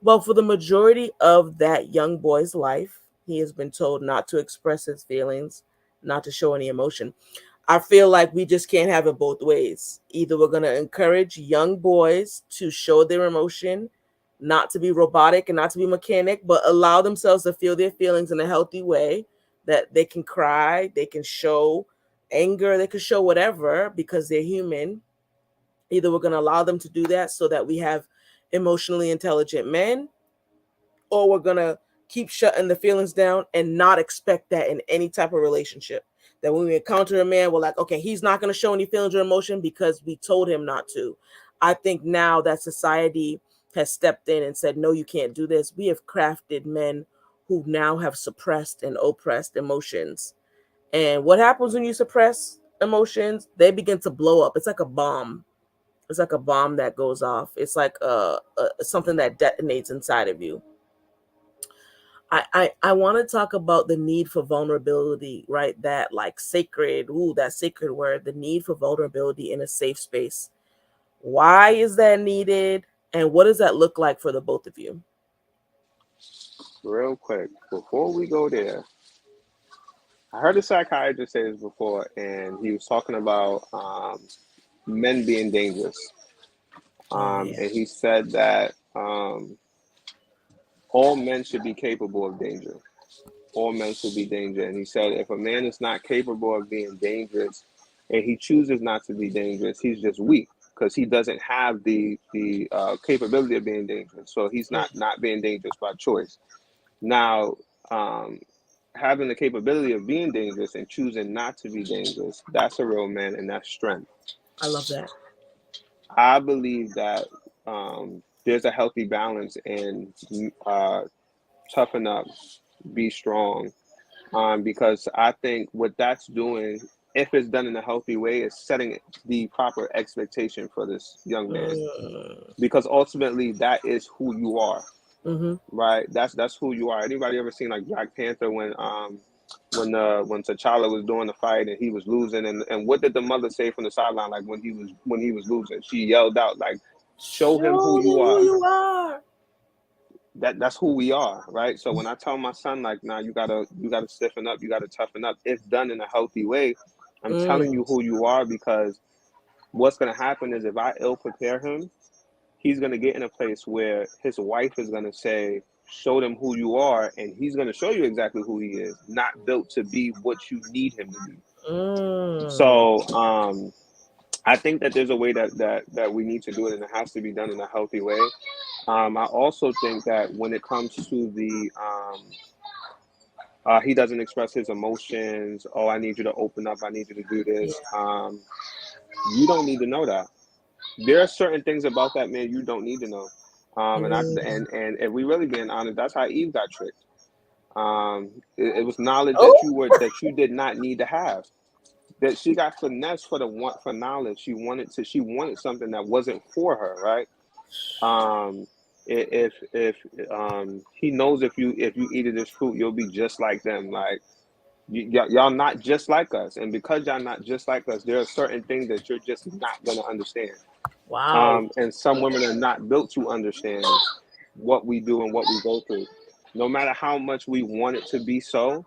Well, for the majority of that young boy's life, he has been told not to express his feelings, not to show any emotion. I feel like we just can't have it both ways. Either we're going to encourage young boys to show their emotion, not to be robotic and not to be mechanic, but allow themselves to feel their feelings in a healthy way, that they can cry, they can show anger, they can show whatever because they're human. Either we're going to allow them to do that so that we have emotionally intelligent men, or we're gonna keep shutting the feelings down and not expect that in any type of relationship. That when we encounter a man, we're like, okay, he's not gonna show any feelings or emotion because we told him not to. I think now that society has stepped in and said, no, you can't do this. We have crafted men who now have suppressed and oppressed emotions. And what happens when you suppress emotions? They begin to blow up. It's like a bomb. It's like a bomb that goes off. It's like something that detonates inside of you. I want to talk about the need for vulnerability, right? That like sacred, ooh, that sacred word, the need for vulnerability in a safe space. Why is that needed? And what does that look like for the both of you? Real quick, before we go there, I heard a psychiatrist say this before, and he was talking about men being dangerous. Oh, yeah. And he said that all men should be capable of danger. All men should be dangerous. And he said if a man is not capable of being dangerous and he chooses not to be dangerous, he's just weak because he doesn't have the capability of being dangerous. So he's not being dangerous by choice. Now, um, having the capability of being dangerous and choosing not to be dangerous, that's a real man and that's strength. I love that. I believe that there's a healthy balance in toughen up, be strong, because I think what that's doing, if it's done in a healthy way, is setting the proper expectation for this young man, Mm. because ultimately that is who you are, Mm-hmm. right? That's who you are. Anybody ever seen like Black Panther when T'Challa was doing the fight and he was losing, and what did the mother say from the sideline, like when he was losing? She yelled out like, "Show him who Show you them who are." you are. That's who we are, right? So when I tell my son like, "Nah, you gotta stiffen up, you gotta toughen up," if done in a healthy way, I'm telling Mm. you who you are, because what's gonna happen is if I ill prepare him, he's gonna get in a place where his wife is gonna say, "Show them who you are," and he's gonna show you exactly who he is, not built to be what you need him to be. Mm. So I think that there's a way that we need to do it, and it has to be done in a healthy way. I also think that when it comes to the he doesn't express his emotions. Oh, I need you to open up. I need you to do Yeah. this. You don't need to know that. There are certain things about that man you don't need to know. Mm. And if we really being honest, that's how Eve got tricked. It was knowledge Oh. that you did not need to have. That she got finessed for the want for knowledge. She wanted something that wasn't for her, right? Um, if he knows if you eat of this fruit, you'll be just like them. Like y'all not just like us, and because y'all not just like us, there are certain things that you're just not gonna understand. Wow. And some women are not built to understand what we do and what we go through. No matter how much we want it to be so,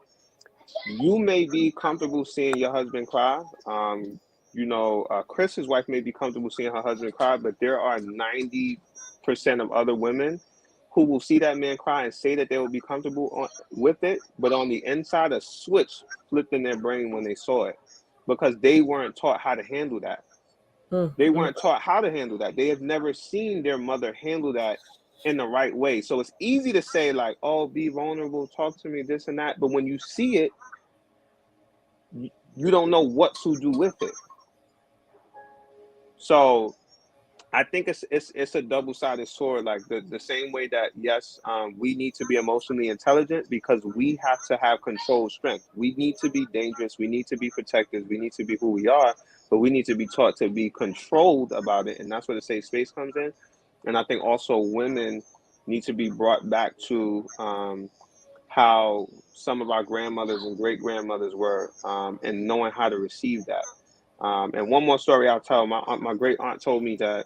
you may be comfortable seeing your husband cry. Chris's wife may be comfortable seeing her husband cry, but there are 90% of other women who will see that man cry and say that they will be comfortable with it, but on the inside, a switch flipped in their brain when they saw it because they weren't taught how to handle that. Mm. They Mm. weren't taught how to handle that. They have never seen their mother handle that in the right way. So it's easy to say, like, oh, be vulnerable, talk to me, this and that. But when you see it, you don't know what to do with it. So I think it's a double sided sword. Like the same way that yes, we need to be emotionally intelligent because we have to have control strength. We need to be dangerous. We need to be protected. We need to be who we are, but we need to be taught to be controlled about it, and that's where the safe space comes in. And I think also women need to be brought back to how some of our grandmothers and great grandmothers were, and knowing how to receive that. And one more story I'll tell. My great aunt told me that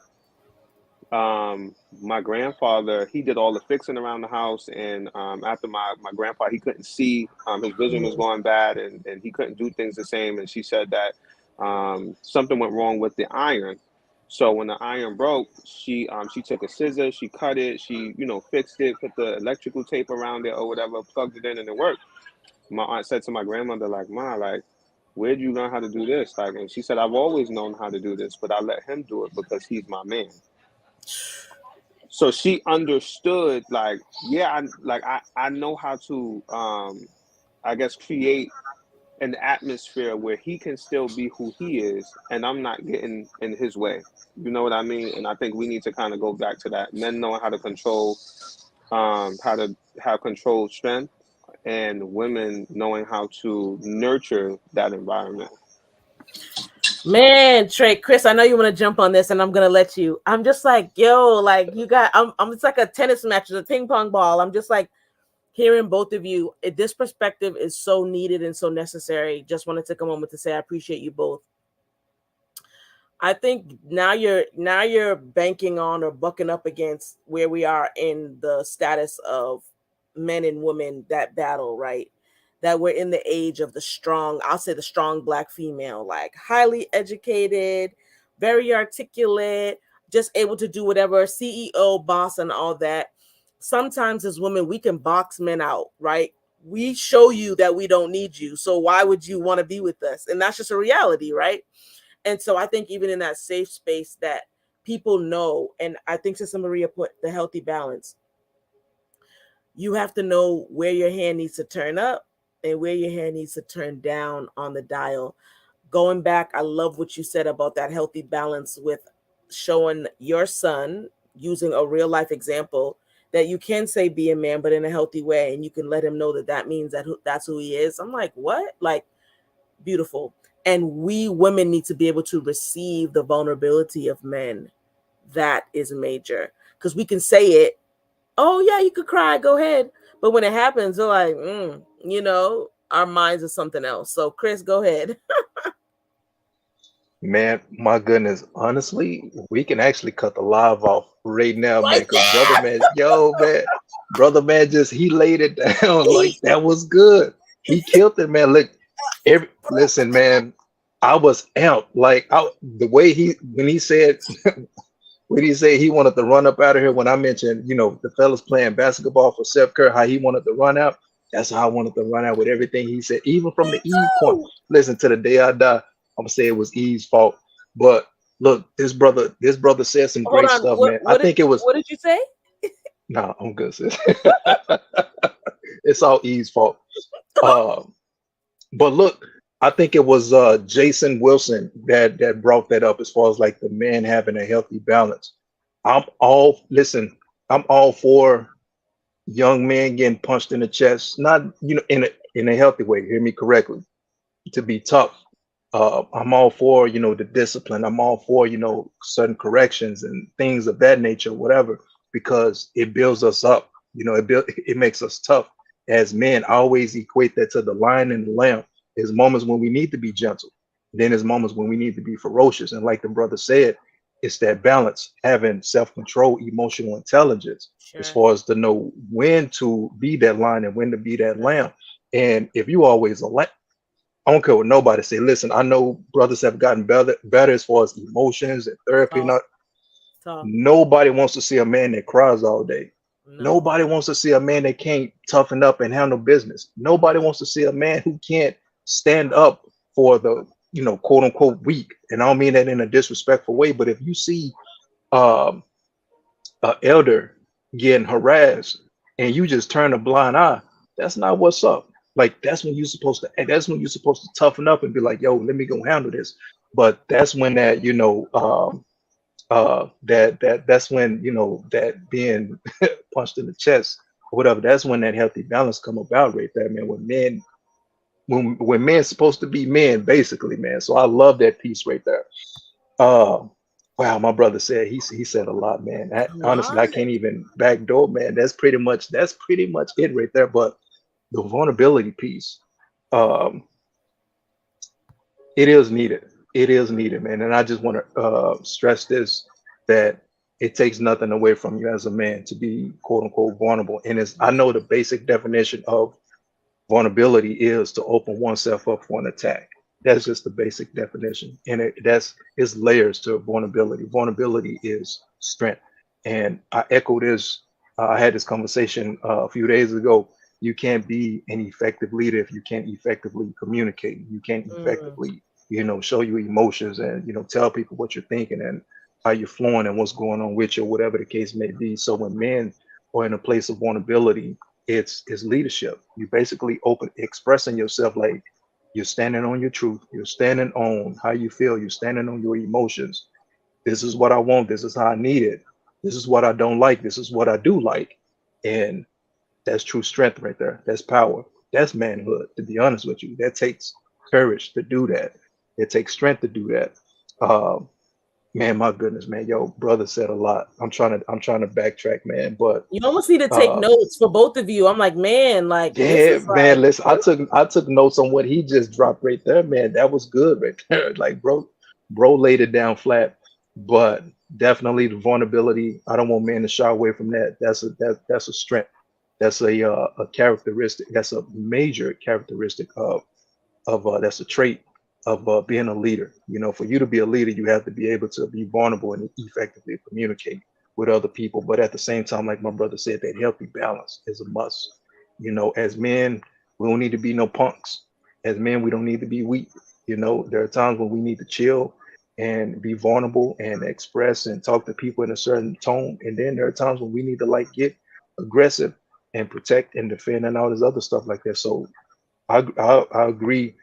my grandfather, he did all the fixing around the house, and after my grandpa, he couldn't see, his vision was Mm. going bad, and he couldn't do things the same. And she said that something went wrong with the iron. So when the iron broke, she took a scissor, she cut it, she fixed it, put the electrical tape around it or whatever, plugged it in, and it worked. My aunt said to my grandmother, like, "Ma, like, where did you learn how to do this?" Like, and she said, "I've always known how to do this, but I let him do it because he's my man." So she understood, like, yeah, I know how to, I guess, create an atmosphere where he can still be who he is, and I'm not getting in his way. You know what I mean? And I think we need to kind of go back to that. Men knowing how to control, how to have controlled strength, and women knowing how to nurture that environment. Man, Trey, Chris, I know you want to jump on this, and I'm gonna let you. I'm just like, yo, like you got, I'm. It's like a tennis match, it's a ping pong ball. I'm just like hearing both of you. This perspective is so needed and so necessary. Just want to take a moment to say I appreciate you both. I think now you're banking on or bucking up against where we are in the status of men and women that battle, right? That we're in the age of the strong, I'll say the strong black female, like highly educated, very articulate, just able to do whatever, CEO, boss, and all that. Sometimes as women, we can box men out, right? We show you that we don't need you. So why would you want to be with us? And that's just a reality, right? And so I think even in that safe space that people know, and I think Sister Maria put the healthy balance, you have to know where your hand needs to turn up and where your hand needs to turn down on the dial. Going back, I love what you said about that healthy balance with showing your son using a real life example that you can say be a man, but in a healthy way, and you can let him know that that means that that's who he is. I'm like, what? Like, beautiful. And we women need to be able to receive the vulnerability of men. That is major because we can say it. Oh yeah, you could cry. Go ahead. But when it happens, they're like, our minds are something else. So Chris, go ahead. Man, my goodness, honestly, we can actually cut the live off right now, man, Right because brother there. man, yo, man, brother man just he laid it down like that was good. He killed it, man. Look, listen, man, I was out. Like the way when he said he wanted to run up out of here when I mentioned, the fellas playing basketball for Steph Curry, how he wanted to run out. That's how I wanted to run out with everything he said, even from Me the Eve point. too. Listen, to the day I die, I'm gonna say it was Eve's fault. But look, this brother said some Hold great on. stuff, What man. I what did think it was what did you say? nah, I'm good, sis. It's all Eve's fault. Uh, but look, I think it was Jason Wilson that brought that up as far as like the man having a healthy balance. Listen, I'm all for young men getting punched in the chest, not in a healthy way. Hear me correctly. To be tough. I'm all for the discipline. I'm all for certain corrections and things of that nature, whatever, because it builds us up. It makes us tough as men. I always equate that to the lion and the lamb. There's moments when we need to be gentle, then there's moments when we need to be ferocious. And like the brother said, it's that balance, having self-control, emotional intelligence, as Sure. far as to know when to be that lion and when to be that Right. lamb. And if you always I don't care what nobody say. Listen, I know brothers have gotten better as far as emotions and therapy. Talk. Not Talk. nobody wants to see a man that cries all day. No. Nobody wants to see a man that can't toughen up and handle business. Nobody No. wants to see a man who can't stand up for the quote unquote weak. And I don't mean that in a disrespectful way, but if you see um an elder getting harassed and you just turn a blind eye, that's not what's up. Like that's when you're supposed to toughen up and be like, yo, let me go handle this. But that's when that, that's when, that being punched in the chest or whatever, that's when that healthy balance come about right there, man. When men's supposed to be men, basically, man. So I love that piece right there. Uh, wow, my brother said he said a lot, man. A Honestly, I lot. can't even backdoor, man. That's pretty much it right there. But the vulnerability piece, um, it is needed. It is needed, man. And I just want to stress this that it takes nothing away from you as a man to be quote unquote vulnerable. And I know the basic definition of vulnerability is to open oneself up for an attack. That's just the basic definition. And it's layers to vulnerability. Vulnerability is strength. And I echo this. I had this conversation a few days ago. You can't be an effective leader if you can't effectively communicate. You can't Mm, effectively, show your emotions and, tell people what you're thinking and how you're flowing and what's going on with you, whatever the case may be. So when men are in a place of vulnerability, it's leadership. You basically expressing yourself like you're standing on your truth, you're standing on how you feel, you're standing on your emotions. This is what I want, this is how I need it, this is what I don't like, this is what I do like. And That's true strength right there. That's power. That's manhood, to be honest with you. That takes courage to do that. It takes strength to do that. Um, Man, my goodness, man, yo, brother said a lot. I'm trying to backtrack, man, but You almost need to take uh, notes for both of you. I'm like, man, like this yeah, is man, like listen, I took notes on what he just dropped right there, man. That was good right there. Like, bro laid it down flat, but definitely the vulnerability. I don't want men to shy away from that. That's a strength. That's a characteristic. That's a major characteristic of that's a trait of being a leader. You know, for you to be a leader, you have to be able to be vulnerable and effectively communicate with other people. But at the same time, like my brother said, that healthy balance is a must. You know, as men, we don't need to be no punks. As men, we don't need to be weak. You know, there are times when we need to chill and be vulnerable and express and talk to people in a certain tone. And then there are times when we need to like get aggressive and protect and defend and all this other stuff like that. So I agree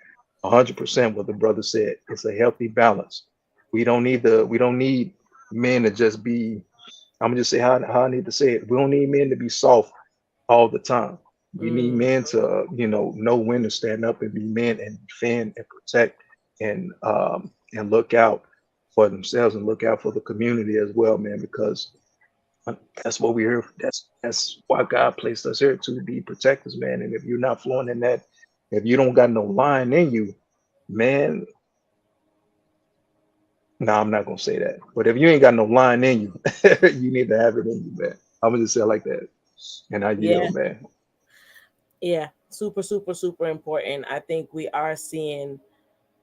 100% what the brother said. It's a healthy balance. We don't need men to just be. I'm gonna just say how I need to say it. We don't need men to be soft all the time. We need mm, men to know when to stand up and be men and defend and protect and look out for themselves and look out for the community as well, man. Because that's what we're here. That's why God placed us here to be protectors, man. And if you're not flowing in that, if you don't got no line in you, man, no, I'm not gonna say that. But if you ain't got no line in you, you need to have it in you, man. I'm gonna just say it like that. And I yeah, yield, man. yeah, super, super, super important. I think we are seeing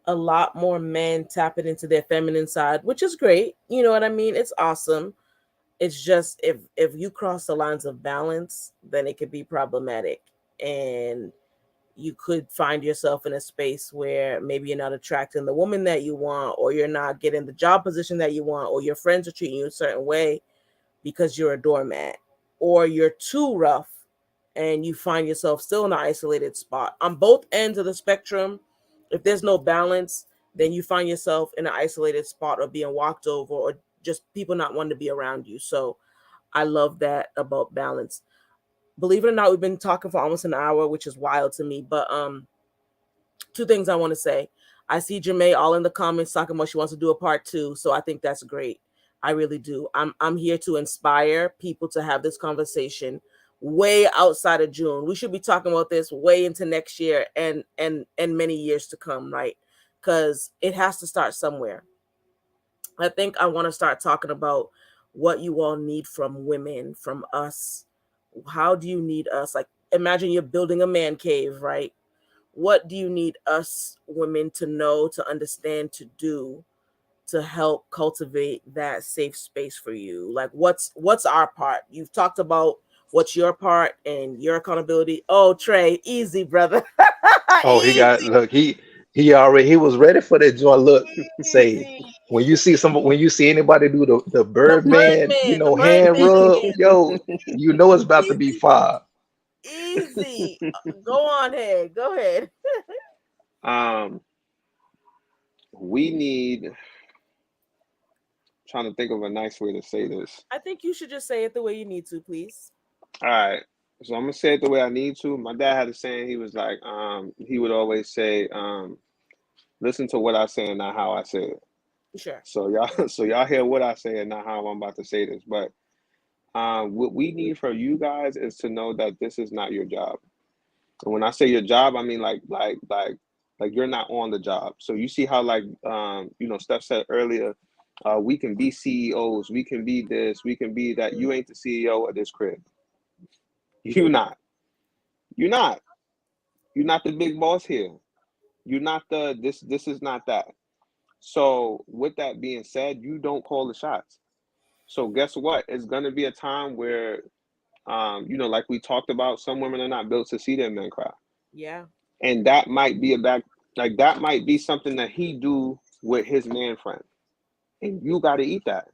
a lot more men tapping into their feminine side, which is great. You know what I mean? It's awesome. It's just if you cross the lines of balance, then it could be problematic. And you could find yourself in a space where maybe you're not attracting the woman that you want, or you're not getting the job position that you want, or your friends are treating you a certain way because you're a doormat, or you're too rough and you find yourself still in an isolated spot. On both ends of the spectrum, if there's no balance, then you find yourself in an isolated spot or being walked over, or just people not wanting to be around you. So I love that about balance. Believe it or not, we've been talking for almost an hour, which is wild to me. But two things I want to say. I see Jermaine all in the comments talking about she wants to do a part two, so I think that's great. I really do. I'm here to inspire people to have this conversation way outside of June. We should be talking about this way into next year and many years to come, right? Because it has to start somewhere. I think I want to start talking about what you all need from women, from us. How do you need us? Like, imagine you're building a man cave, right? What do you need us women to know, to understand, to do to help cultivate that safe space for you? Like, what's our part? You've talked about what's your part and your accountability. Oh, Trey, easy, brother. Oh, he got Easy, look, he was ready for that joint. Look, say easy. when you see anybody do the The Birdman, Birdman, the hand Birdman rub, again. yo, you know it's about to be Easy, fire. easy. Go on ahead. Go ahead. Um, we need, trying to think of a nice way to say this. I think you should just say it the way you need to, please. All right. So I'm gonna say it the way I need to. My dad had a saying. He was like, he would always say, listen to what I say and not how I say it. Sure. So y'all, so y'all hear what I say and not how I'm about to say this. But what we need from you guys is to know that this is not your job. And when I say your job, I mean like you're not on the job. So you see how like Steph said earlier, we can be CEOs, we can be this, we can be that. You ain't the CEO of this crib. You not. You're not. You're not the big boss here. You're not the this. This is not that. So with that being said, you don't call the shots. So guess what? It's gonna be a time where, like we talked about, some women are not built to see their men cry, Yeah. and that might be a back, like that might be something that he do with his man friend, and you got to eat that.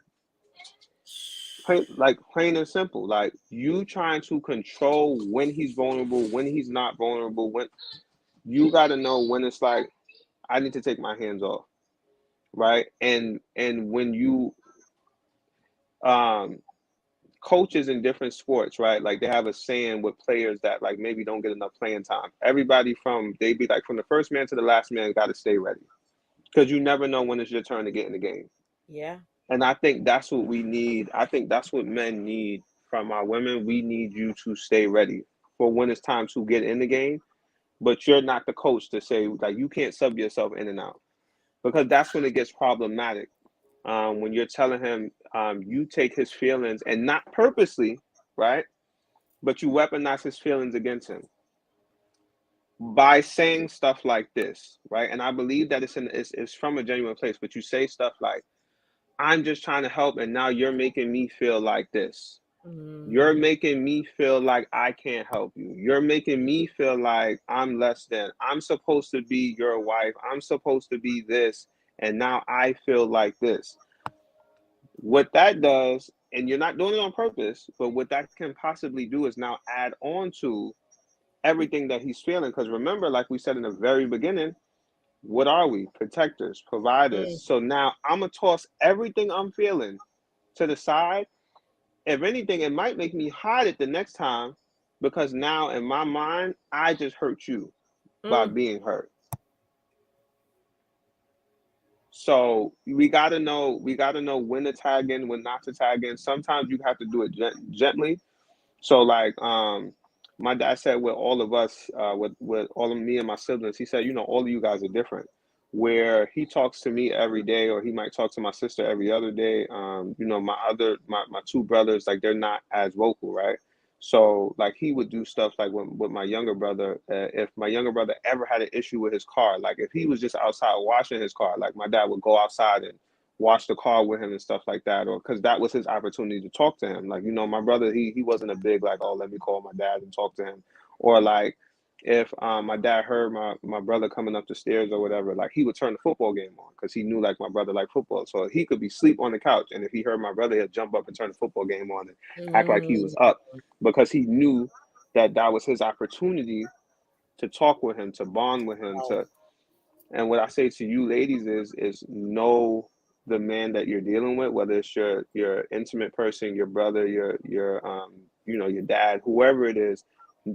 Plain and simple. Like you trying to control when he's vulnerable, when he's not vulnerable. When you got to know when it's like I need to take my hands off, right? And when you um coaches in different sports, right? Like they have a saying with players that like maybe don't get enough playing time. Everybody from they be like from the first man to the last man got to stay ready because you never know when it's your turn to get in the game. Yeah. And I think that's what we need. I think that's what men need from our women. We need you to stay ready for when it's time to get in the game. But you're not the coach to say like you can't sub yourself in and out because that's when it gets problematic. When you're telling him you take his feelings and not purposely, right? But you weaponize his feelings against him by saying stuff like this, right? And I believe that it's from a genuine place. But you say stuff like, "I'm just trying to help, and now you're making me feel like this. You're Mm. making me feel like I can't help you. You're making me feel like I'm less than. I'm supposed to be your wife. I'm supposed to be this, and now I feel like this." What that does, and you're not doing it on purpose, but what that can possibly do is now add on to everything that he's feeling. Because remember, like we said in the very beginning, what are we? Protectors, providers. Mm. So now I'm going to toss everything I'm feeling to the side. If anything, it might make me hide it the next time because now in my mind, I just hurt you by Mm. being hurt. So we gotta know when to tag in, when not to tag in. Sometimes you have to do it gently. So like my dad said with all of us, with all of me and my siblings, he said, all of you guys are different. Where he talks to me every day, or he might talk to my sister every other day. My two brothers, like they're not as vocal, right? So like he would do stuff like with my younger brother. If my younger brother ever had an issue with his car, like if he was just outside washing his car, like my dad would go outside and wash the car with him and stuff like that, or because that was his opportunity to talk to him. Like my brother, he wasn't a big like, oh, let me call my dad and talk to him, or like if my dad heard my brother coming up the stairs or whatever, like he would turn the football game on because he knew like my brother liked football, so he could be asleep on the couch, and if he heard my brother, he'd jump up and turn the football game on and act like he was Mm. up because he knew that that was his opportunity to talk with him, to bond with him, Wow. to and what I say to you ladies is know the man that you're dealing with, whether it's your intimate person, your brother, your dad, whoever it is.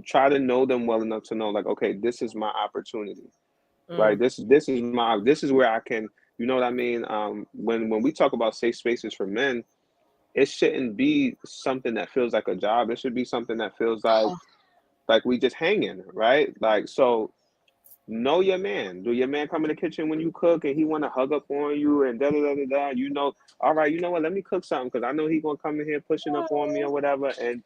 Try to know them well enough to know, like, okay, this is my opportunity, right? Mm. This is where I can, you know what I mean? When we talk about safe spaces for men, it shouldn't be something that feels like a job. It should be something that feels like we just hanging, right? Like so know your man. Do your man come in the kitchen when you cook and he want to hug up on you and da da da da da? All right, you know what? Let me cook something because I know he gonna come in here pushing up on me or whatever. And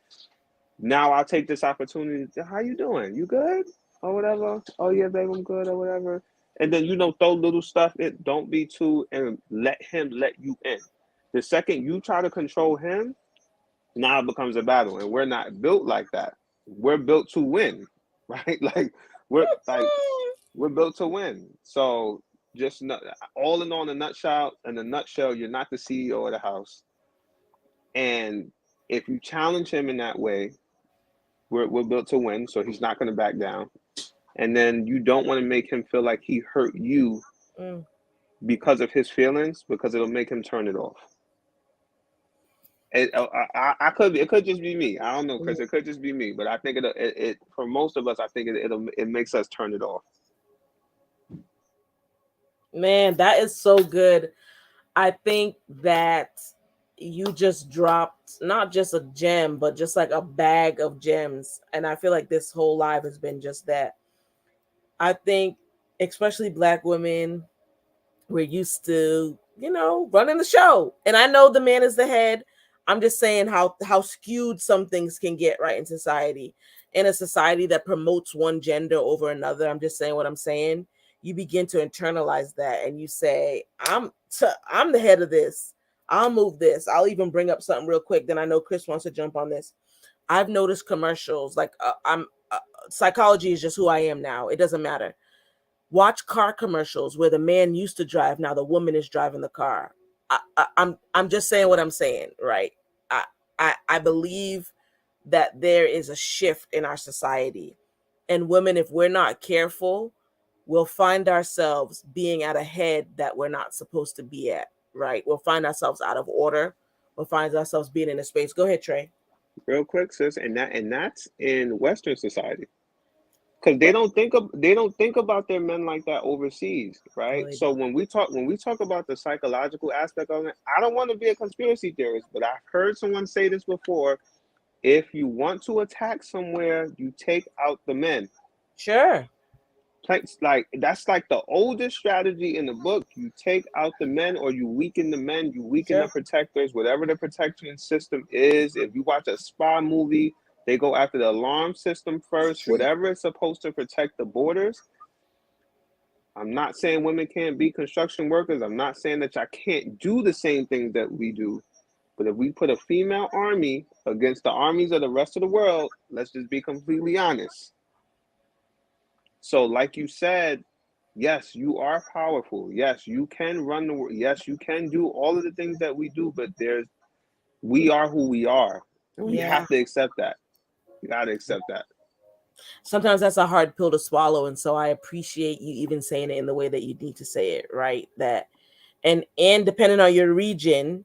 now I'll take this opportunity. How you doing? You good or whatever? Oh yeah, babe, I'm good or whatever. And then throw little stuff. It don't be too and let him let you in. The second you try to control him, now it becomes a battle, and we're not built like that. We're built to win, right? Like we're built to win. So just all in all, in a nutshell, you're not the CEO of the house. And if you challenge him in that way, we're built to win. So he's not going to back down. And then you don't want to make him feel like he hurt you Mm. because of his feelings, because it'll make him turn it off. It could just be me. I don't know, Mm. Chris. It could just be me, but I think it for most of us, I think it makes us turn it off. Man, that is so good. I think that you just dropped not just a gem, but just like a bag of gems. And I feel like this whole live has been just that. I think, especially Black women, we're used to, running the show. And I know the man is the head. I'm just saying how skewed some things can get right in society. In a society that promotes one gender over another, I'm just saying what I'm saying. You begin to internalize that and you say, I'm the head of this. I'll move this. I'll even bring up something real quick. Then I know Chris wants to jump on this. I've noticed commercials like I'm psychology is just who I am now. It doesn't matter. Watch car commercials where the man used to drive, now the woman is driving the car. I'm just saying what I'm saying, right? I, I believe that there is a shift in our society, and women, if we're not careful, we'll find ourselves being at a head that we're not supposed to be at. Right? We'll find ourselves out of order. or finds ourselves being in a space. Go ahead, Trey. Real quick, sis, and that's in Western society. Because But they don't think about their men like that overseas, no, right? they So don't. when we talk about the psychological aspect of it, I don't want to be a conspiracy theorist, but I've heard someone say this before. If you want to attack somewhere, you take out the men. Sure. Like that's like the oldest strategy in the book. You take out the men, or you weaken the men. You weaken the Sure. protectors, whatever the protection system is. If you watch a spy movie, they go after the alarm system It's first. true. Whatever is supposed to protect the borders. I'm not saying women can't be construction workers. I'm not saying that y'all can't do the same things that we do. But if we put a female army against the armies of the rest of the world, let's just be completely honest. So, like you said, yes, you are powerful. Yes, you can run the world. Yes, you can do all of the things that we do. But we are who we are, and we Yeah. have to accept that. You got to accept that. Sometimes that's a hard pill to swallow, and so I appreciate you even saying it in the way that you need to say it, right? That and depending on your region,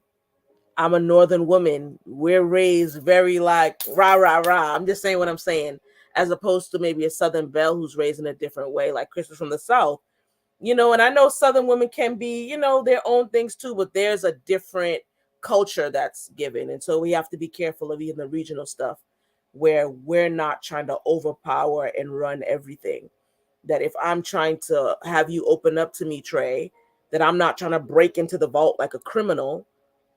I'm a northern woman. We're raised very like rah rah rah. I'm just saying what I'm saying, as opposed to maybe a southern belle who's raised in a different way, like Chris was from the south. And I know southern women can be, their own things too, but there's a different culture that's given. And so we have to be careful of even the regional stuff where we're not trying to overpower and run everything. That if I'm trying to have you open up to me, Trey, that I'm not trying to break into the vault like a criminal,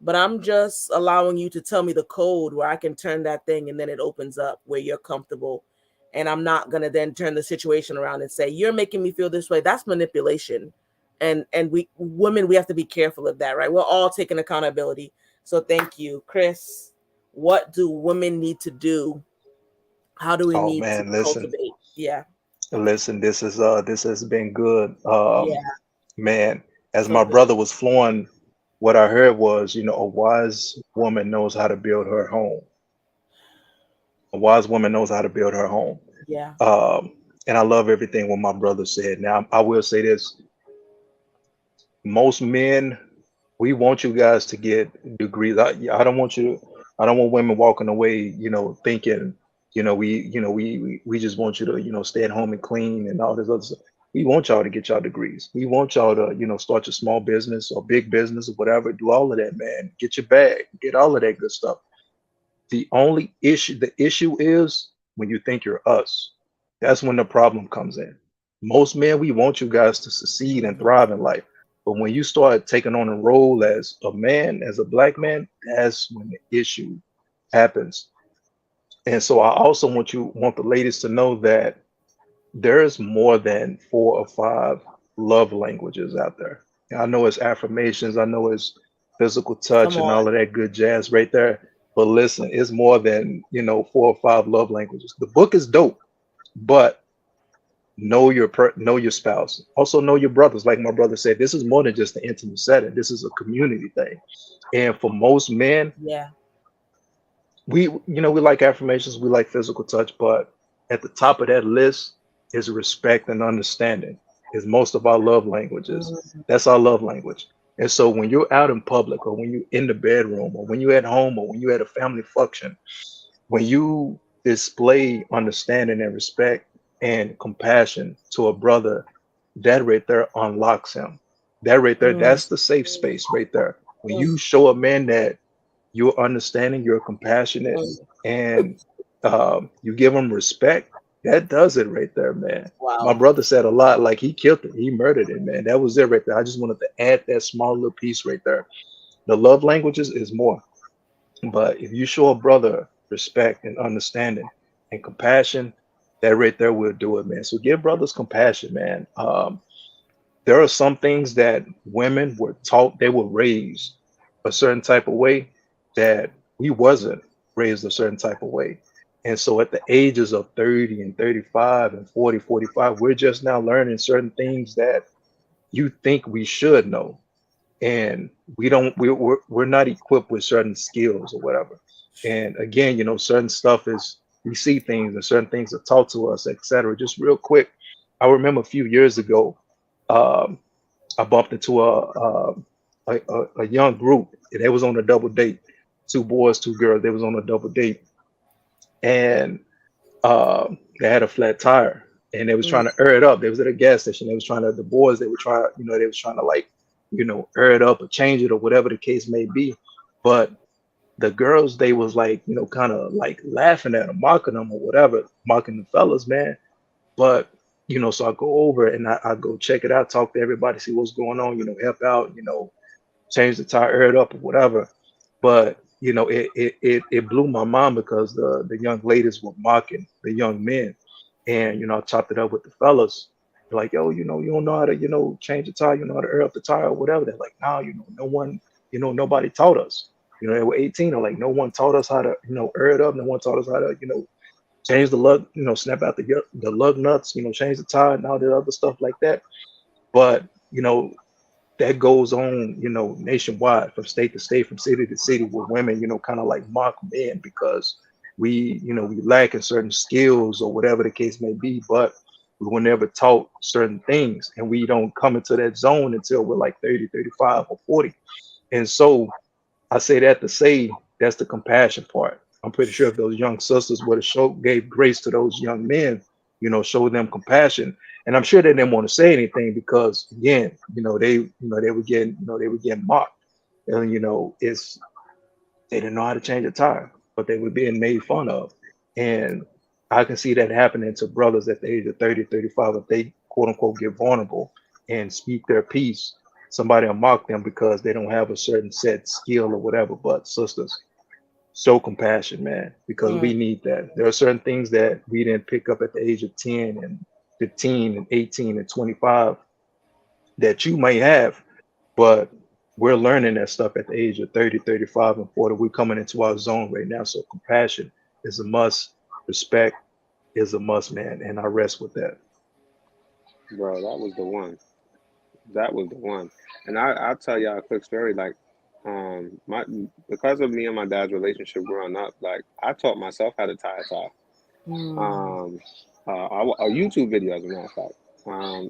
but I'm just allowing you to tell me the code where I can turn that thing and then it opens up where you're comfortable. And I'm not going to then turn the situation around and say, you're making me feel this way. That's manipulation. And we women, we have to be careful of that, right? We're all taking accountability. So thank you, Chris. What do women need to do? How do we Oh need to man, listen, cultivate? Yeah. listen. This has been good. Yeah. Man, as So my good. brother was flowing, what I heard was, a wise woman knows how to build her home. A wise woman knows how to build her home. Yeah. Um, and I love everything what my brother said. Now, I will say this: most men, we want you guys to get degrees. I don't want you. I don't want women walking away, thinking, we just want you to, stay at home and clean and all this other stuff. We want y'all to get y'all degrees. We want y'all to, start your small business or big business or whatever. Do all of that, man. Get your bag. Get all of that good stuff. The issue is when you think you're us. That's when the problem comes in. Most men, we want you guys to succeed and Mhm. thrive in life. But when you start taking on a role as a man, as a black man, that's when the issue happens. And so I also want the ladies to know that there's more than 4 or 5 love languages out there. I know it's affirmations, I know it's physical touch Come and on. all of that good jazz right there. But listen, it's more than, 4 or 5 love languages. The book is dope, but know your spouse. Also know your brothers. Like my brother said, this is more than just an intimate setting. This is a community thing. And for most men, Yeah. we like affirmations, we like physical touch, but at the top of that list is respect and understanding. Is most of our love languages. Mhm. That's our love language. And so when you're out in public, or when you're in the bedroom, or when you're at home, or when you're at a family function, when you display understanding and respect and compassion to a brother, that right there unlocks him. That right there, Mm. that's the safe space right there. When you show a man that you're understanding, you're compassionate, Mm. and you give him respect, that does it right there, man. My Wow. brother said a lot, like he killed it, he murdered it, man. That was it right there. I just wanted to add that small little piece right there. The love languages is more, but if you show a brother respect and understanding and compassion, that right there will do it, man. So give brothers compassion, man. There are some things that women were taught, they were raised a certain type of way that we wasn't raised a certain type of way. And so at the ages of 30 and 35 and 40, 45, we're just now learning certain things that you think we should know. And we don't, we're not equipped with certain skills or whatever. And again, certain stuff is, we see things and certain things are taught to us, etc. Just real quick, I remember a few years ago, um, I bumped into a young group, and they was on a double date. two boys, two girls. They was on a double date, and they had a flat tire, and they was Mm. trying to air it up. They was at a gas station. They was trying to the boys. They were trying, they was trying to like, air it up or change it or whatever the case may be. But the girls, they was like, kind of like laughing at them, mocking them or whatever, mocking the fellas, man. But so I go over and I go check it out, talk to everybody, see what's going on, help out, change the tire, air it up or whatever. But it blew my mind because the young ladies were mocking the young men, and I chopped it up with the fellas. They're like, yo, you don't know how to change the tire, you know how to air up the tire or whatever. They're like, nah, no one, nobody taught us. They were 18. They're like, no one taught us how to air it up. No one taught us how to change the lug, snap out the lug nuts, change the tire and all that other stuff like that. But that goes on, nationwide, from state to state, from city to city, where women, kind of like mock men because we lack in certain skills or whatever the case may be, but we were never taught certain things, and we don't come into that zone until we're like 30, 35, or 40. And so I say that to say that's the compassion part. I'm pretty sure if those young sisters would have gave grace to those young men, showed them compassion, and I'm sure they didn't want to say anything because again, they were getting mocked, and it's they didn't know how to change a tire, but they were being made fun of, and I can see that happening to brothers at the age of 30, 35 if they quote unquote get vulnerable and speak their piece. Somebody will mock them because they don't have a certain set skill or whatever. But sisters, show compassion, man, because Mm. we need that. There are certain things that we didn't pick up at the age of 10 and 15 and 18 and 25 that you may have, but we're learning that stuff at the age of 30, 35, and 40. We're coming into our zone right now. So compassion is a must. Respect is a must, man. And I rest with that. Bro, that was the one. That was the one. And I'll tell y'all a quick story. Like, my because of me and my dad's relationship growing up, like I taught myself how to tie a tie. Mm. Um, a YouTube video, as a matter of fact.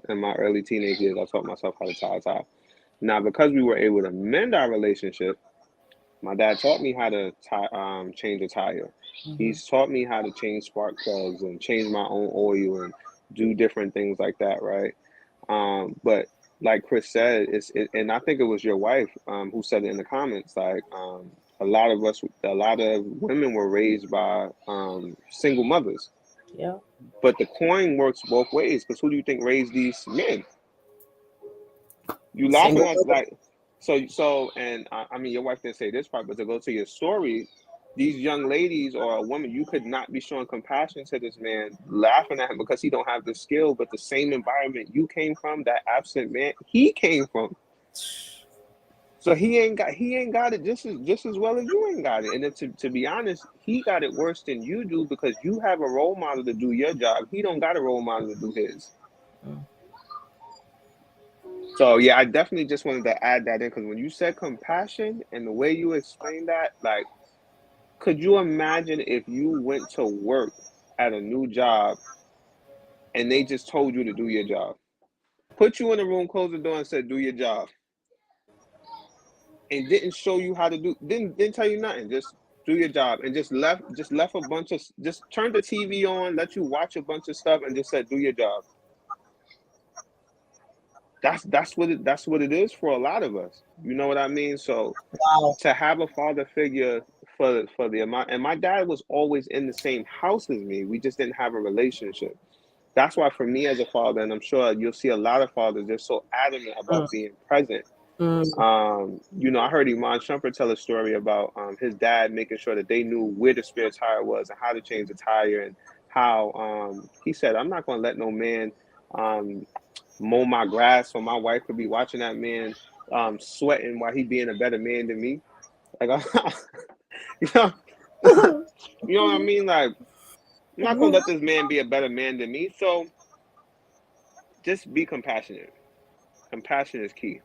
In my early teenage years, I taught myself how to tie a tie. Now, because we were able to mend our relationship, my dad taught me how to change a tire. Mhm. He's taught me how to change spark plugs and change my own oil and do different things like that, right? But like Chris said, and I think it was your wife who said it in the comments. Like a lot of women were raised by single mothers, Yeah. but the coin works both ways. Because who do you think raised these men? You laughing Single at mother. like and I mean your wife didn't say this part, but to go to your story, these young ladies or a woman, you could not be showing compassion to this man, laughing at him because he don't have the skill, but the same environment you came from, that absent man, he came from. So he ain't got it just as well as you ain't got it. And then to be honest, he got it worse than you do because you have a role model to do your job. He don't got a role model to do his. Mm. So yeah, I definitely just wanted to add that in because when you said compassion and the way you explained that, like, could you imagine if you went to work at a new job and they just told you to do your job, put you in a room, close the door, and said do your job, and didn't show you how to do, didn't tell you nothing, just do your job, and just left a bunch of, just turned the TV on, let you watch a bunch of stuff, and just said do your job. That's what it is for a lot of us. You know what I mean? So Wow. to have a father figure for the amount, and my dad was always in the same house as me. We just didn't have a relationship. That's why for me as a father, and I'm sure you'll see a lot of fathers, they're so adamant Mm. about being present. Mm. I heard Iman Shumpert tell a story about his dad making sure that they knew where the spare tire was and how to change the tire, and how he said, "I'm not going to let no man um, mow my grass so my wife could be watching that man sweating while he being a better man than me." Like, you know, you know what I mean? Like, I'm not gonna let this man be a better man than me. So just be compassionate. Compassion is key.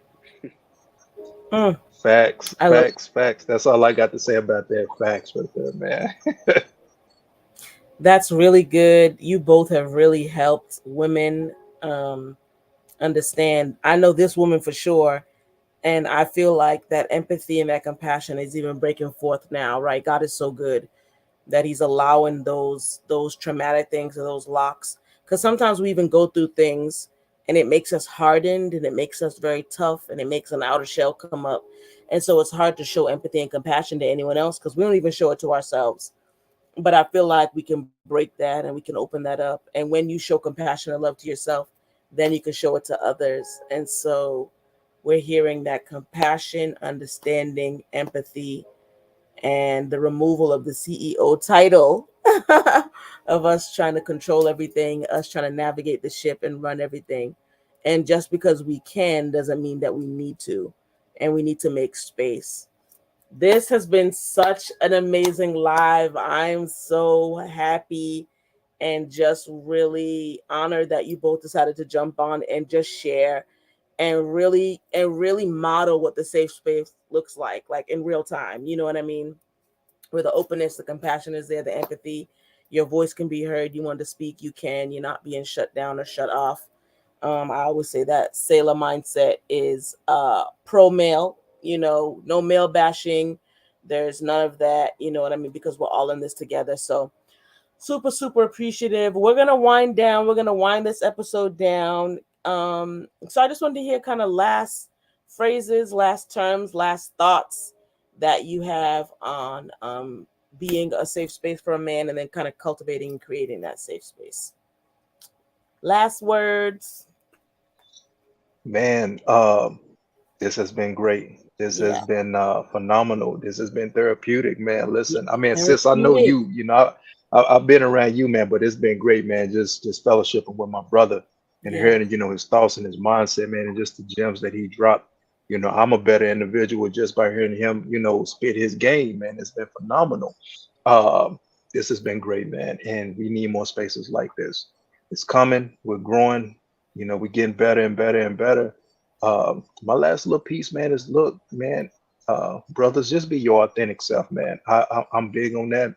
Mm. Facts, I love facts, facts. That's all I got to say about that. Facts right there, man. that's really good. You both have really helped women um understand. I know this woman for sure And I feel like that empathy and that compassion is even breaking forth now, right? God is so good that he's allowing those traumatic things or those locks, because sometimes we even go through things and it makes us hardened and it makes us very tough and it makes an outer shell come up, and so it's hard to show empathy and compassion to anyone else because we don't even show it to ourselves. But I feel like we can break that and we can open that up, and when you show compassion and love to yourself, then you can show it to others. And so we're hearing that compassion, understanding, empathy, and the removal of the CEO title of us trying to control everything, us trying to navigate the ship and run everything. And just because we can doesn't mean that we need to. And we need to make space. This has been such an amazing live. I'm so happy and just really honored that you both decided to jump on and just share and really model what the safe space looks like in real time. You know what I mean? Where the openness, the compassion is there, the empathy. Your voice can be heard. You want to speak, you can. You're not being shut down or shut off. I always say that Selah Mindset is pro male. No male bashing. There's none of that. You know what I mean? Because we're all in this together. So super super appreciative. We're gonna wind down. We're gonna wind this episode down. So I just wanted to hear kind of last phrases, last terms, last thoughts that you have on being a safe space for a man, and then kind of cultivating and creating that safe space. Last words. Man, this has been great. This has Yeah. been phenomenal. This has been therapeutic, man. Yeah. Listen, I mean, sis, I know Therapeutic. you. I've been around you, man, but it's been great, man. Just fellowshipping with my brother and Yeah. hearing, his thoughts and his mindset, man, and just the gems that he dropped. I'm a better individual just by hearing him, spit his game, man. It's been phenomenal. Um, this has been great, man, and we need more spaces like this. It's coming. We're growing. We're getting better and better and better. My last little piece, man, is look, man, brothers, just be your authentic self, man. I'm big on that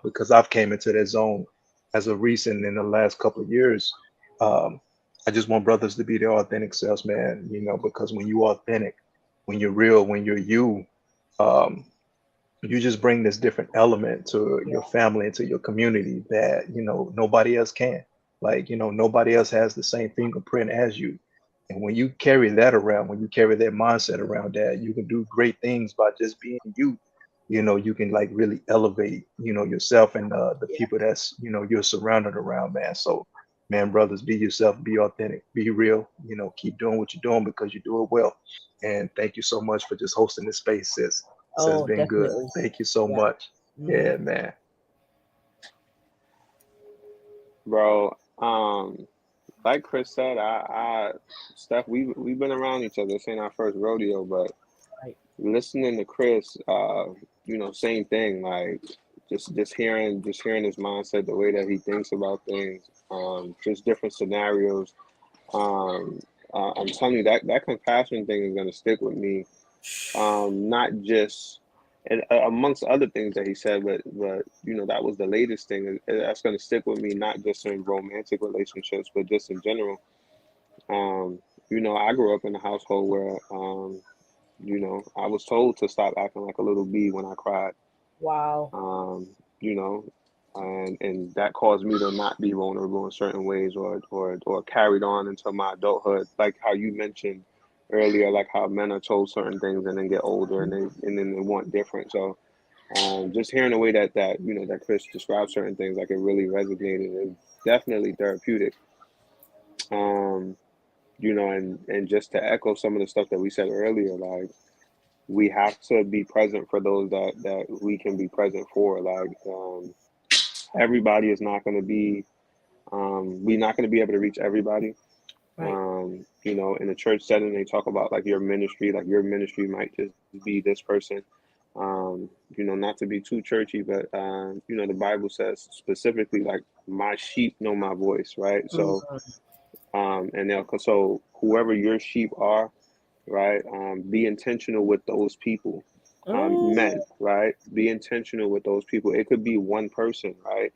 because I've came into that zone as of recent in the last couple of years. Um, I just want brothers to be their authentic selves, man. Because when you're authentic, when you're real, when you're you, um, you just bring this different element to your family and to your community that nobody else can. Like, nobody else has the same fingerprint as you. And when you carry that around, when you carry that mindset around, that you can do great things by just being you. You can like really elevate yourself and the Yeah. people that's you're surrounded around, man. So, man, brothers, be yourself, be authentic, be real. Keep doing what you're doing because you do it well. And thank you so much for just hosting this space, sis. This has Oh, been good. definitely. Thank you so Yeah. much. Hmm. Yeah, man. Bro. Like Chris said, Steph, we've been around each other. This ain't our first rodeo, but Right. listening to Chris, same thing. Like just hearing his mindset, the way that he thinks about things, just different scenarios. Um, I'm telling you that compassion thing is gonna stick with me. Not just and amongst other things that he said, but that was the latest thing. That's gonna stick with me, not just in romantic relationships, but just in general. Um, I grew up in a household where I was told to stop acting like a little bee when I cried. Wow. Um, you know, and that caused me to not be vulnerable in certain ways, or carried on into my adulthood, like how you mentioned earlier, like how men are told certain things and then get older and then they want different. So just hearing the way that Chris described certain things, like it really resonated. It's definitely therapeutic. Um, and just to echo some of the stuff that we said earlier, like we have to be present for those that we can be present for. Like everybody is not going to be, we're not going to be able to reach everybody. Right. In a church setting, they talk about like your ministry might just be this person. Not to be too churchy, but the Bible says specifically like my sheep know my voice, right? So Mhm. so whoever your sheep are, right? Be intentional with those people, Mm. men, right? Be intentional with those people. It could be one person, right?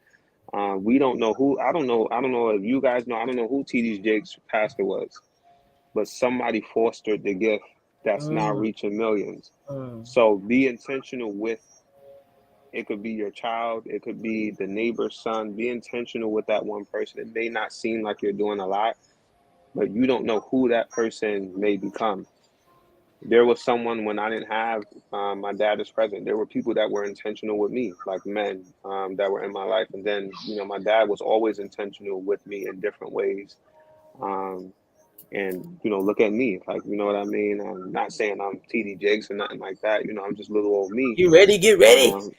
We don't know who. I don't know if you guys know. I don't know who TD Jakes' pastor was, but somebody fostered the gift that's now Mm, reaching millions. mm. So be intentional with, it could be your child, it could be the neighbor's son. Be intentional with that one person. It may not seem like you're doing a lot, but you don't know who that person may become. There was someone when I didn't have my dad is present. There were people that were intentional with me, like men that were in my life. And then, my dad was always intentional with me in different ways. Um, and look at me, like, you know what I mean. I'm not saying I'm TD Jakes or nothing like that. I'm just little old me. You ready? Get ready. Um,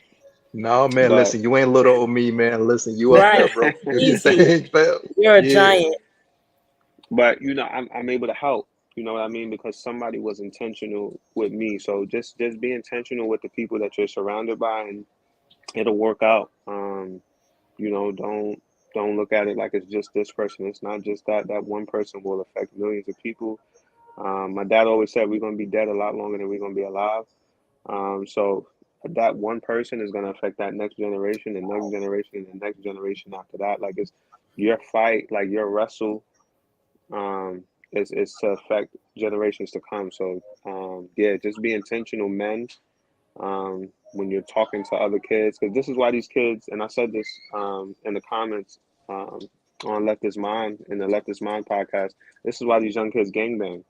No, man, but listen, you ain't little old me, man. Listen, you up Right. there, bro. Do your Easy. thing, fam. You're a Yeah. giant. but I'm able to help. You know what I mean? Because somebody was intentional with me. So just be intentional with the people that you're surrounded by, and it'll work out. Don't look at it like it's just this person. It's not just that. That one person will affect millions of people. My dad always said we're gonna be dead a lot longer than we're gonna be alive. So that one person is gonna affect that next generation, the next generation, and the next generation after that. Like, it's your fight, like your wrestle, um, is to affect generations to come. So yeah, just be intentional, men, when you're talking to other kids, because this is why these kids, and I said this in the comments um, on Left Is Mind, in the Left Is Mind podcast. This is why these young kids gangbang,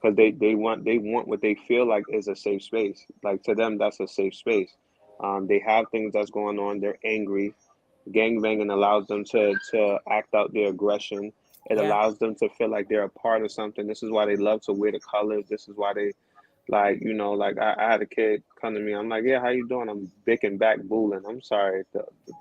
because they want what they feel like is a safe space. Like, to them, that's a safe space. They have things that's going on. They're angry. Gangbanging allows them to act out their aggression. It Yeah. allows them to feel like they're a part of something. This is why they love to wear the colors. This is why they, like, like I had a kid come to me. I'm like, yeah, how you doing? I'm big and back booling. I'm sorry.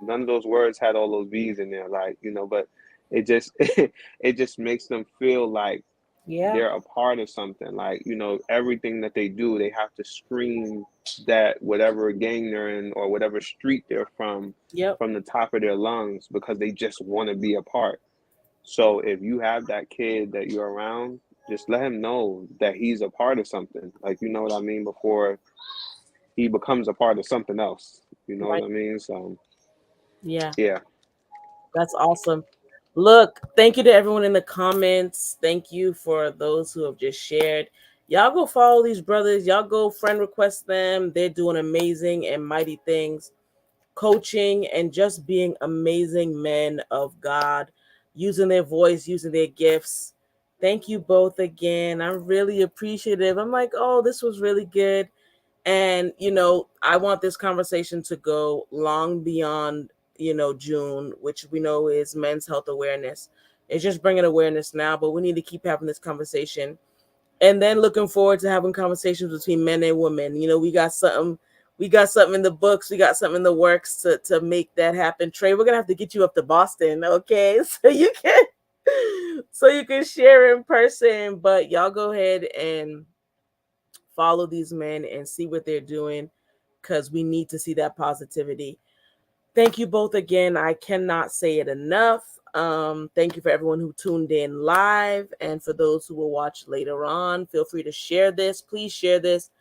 None of those words had all those V's in there, like, but it just it just makes them feel like Yeah. they're a part of something. Like, everything that they do, they have to scream that whatever gang they're in or whatever street they're Yep. from the top of their lungs, because they just want to be a part. So if you have that kid that you're around, just let him know that he's a part of something. Like, you know what I mean? Before he becomes a part of something else. You know what Right. I mean? So Yeah. yeah. That's awesome. Look, thank you to everyone in the comments. Thank you for those who have just shared. Y'all go follow these brothers. Y'all go friend request them. They're doing amazing and mighty things, coaching and just being amazing men of God, using their voice, using their gifts. Thank you both again. I'm really appreciative. I'm like, oh, this was really good. And, I want this conversation to go long beyond, June, which we know is Men's Health Awareness. It's just bringing awareness now, but we need to keep having this conversation. And then looking forward to having conversations between men and women. We got something in the books, we got something in the works to make that happen. Trey, we're gonna have to get you up to Boston, okay? So you can share in person. But y'all go ahead and follow these men and see what they're doing, because we need to see that positivity. Thank you both again. I cannot say it enough. Thank you for everyone who tuned in live, and for those who will watch later on. Feel free to share this. Please share this.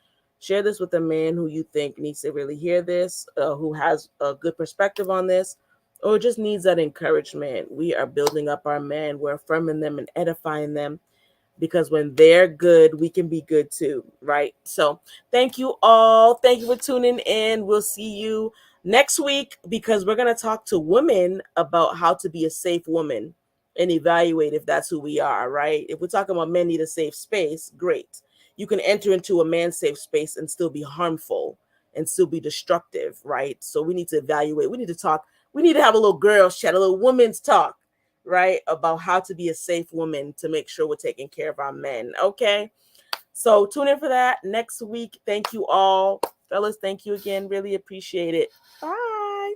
Share this with a man who you think needs to really hear this, who has a good perspective on this, or just needs that encouragement. We are building up our men. We're affirming them and edifying them, because when they're good, we can be good too, right? So thank you all. Thank you for tuning in. We'll see you next week, because we're going to talk to women about how to be a safe woman and evaluate if that's who we are, right? If we're talking about men need a safe space, great. You can enter into a man's safe space and still be harmful and still be destructive, right? So we need to evaluate. We need to talk. We need to have a little girls chat, a little women's talk, right? About how to be a safe woman to make sure we're taking care of our men. Okay. So tune in for that next week. Thank you all. Fellas, thank you again. Really appreciate it. Bye.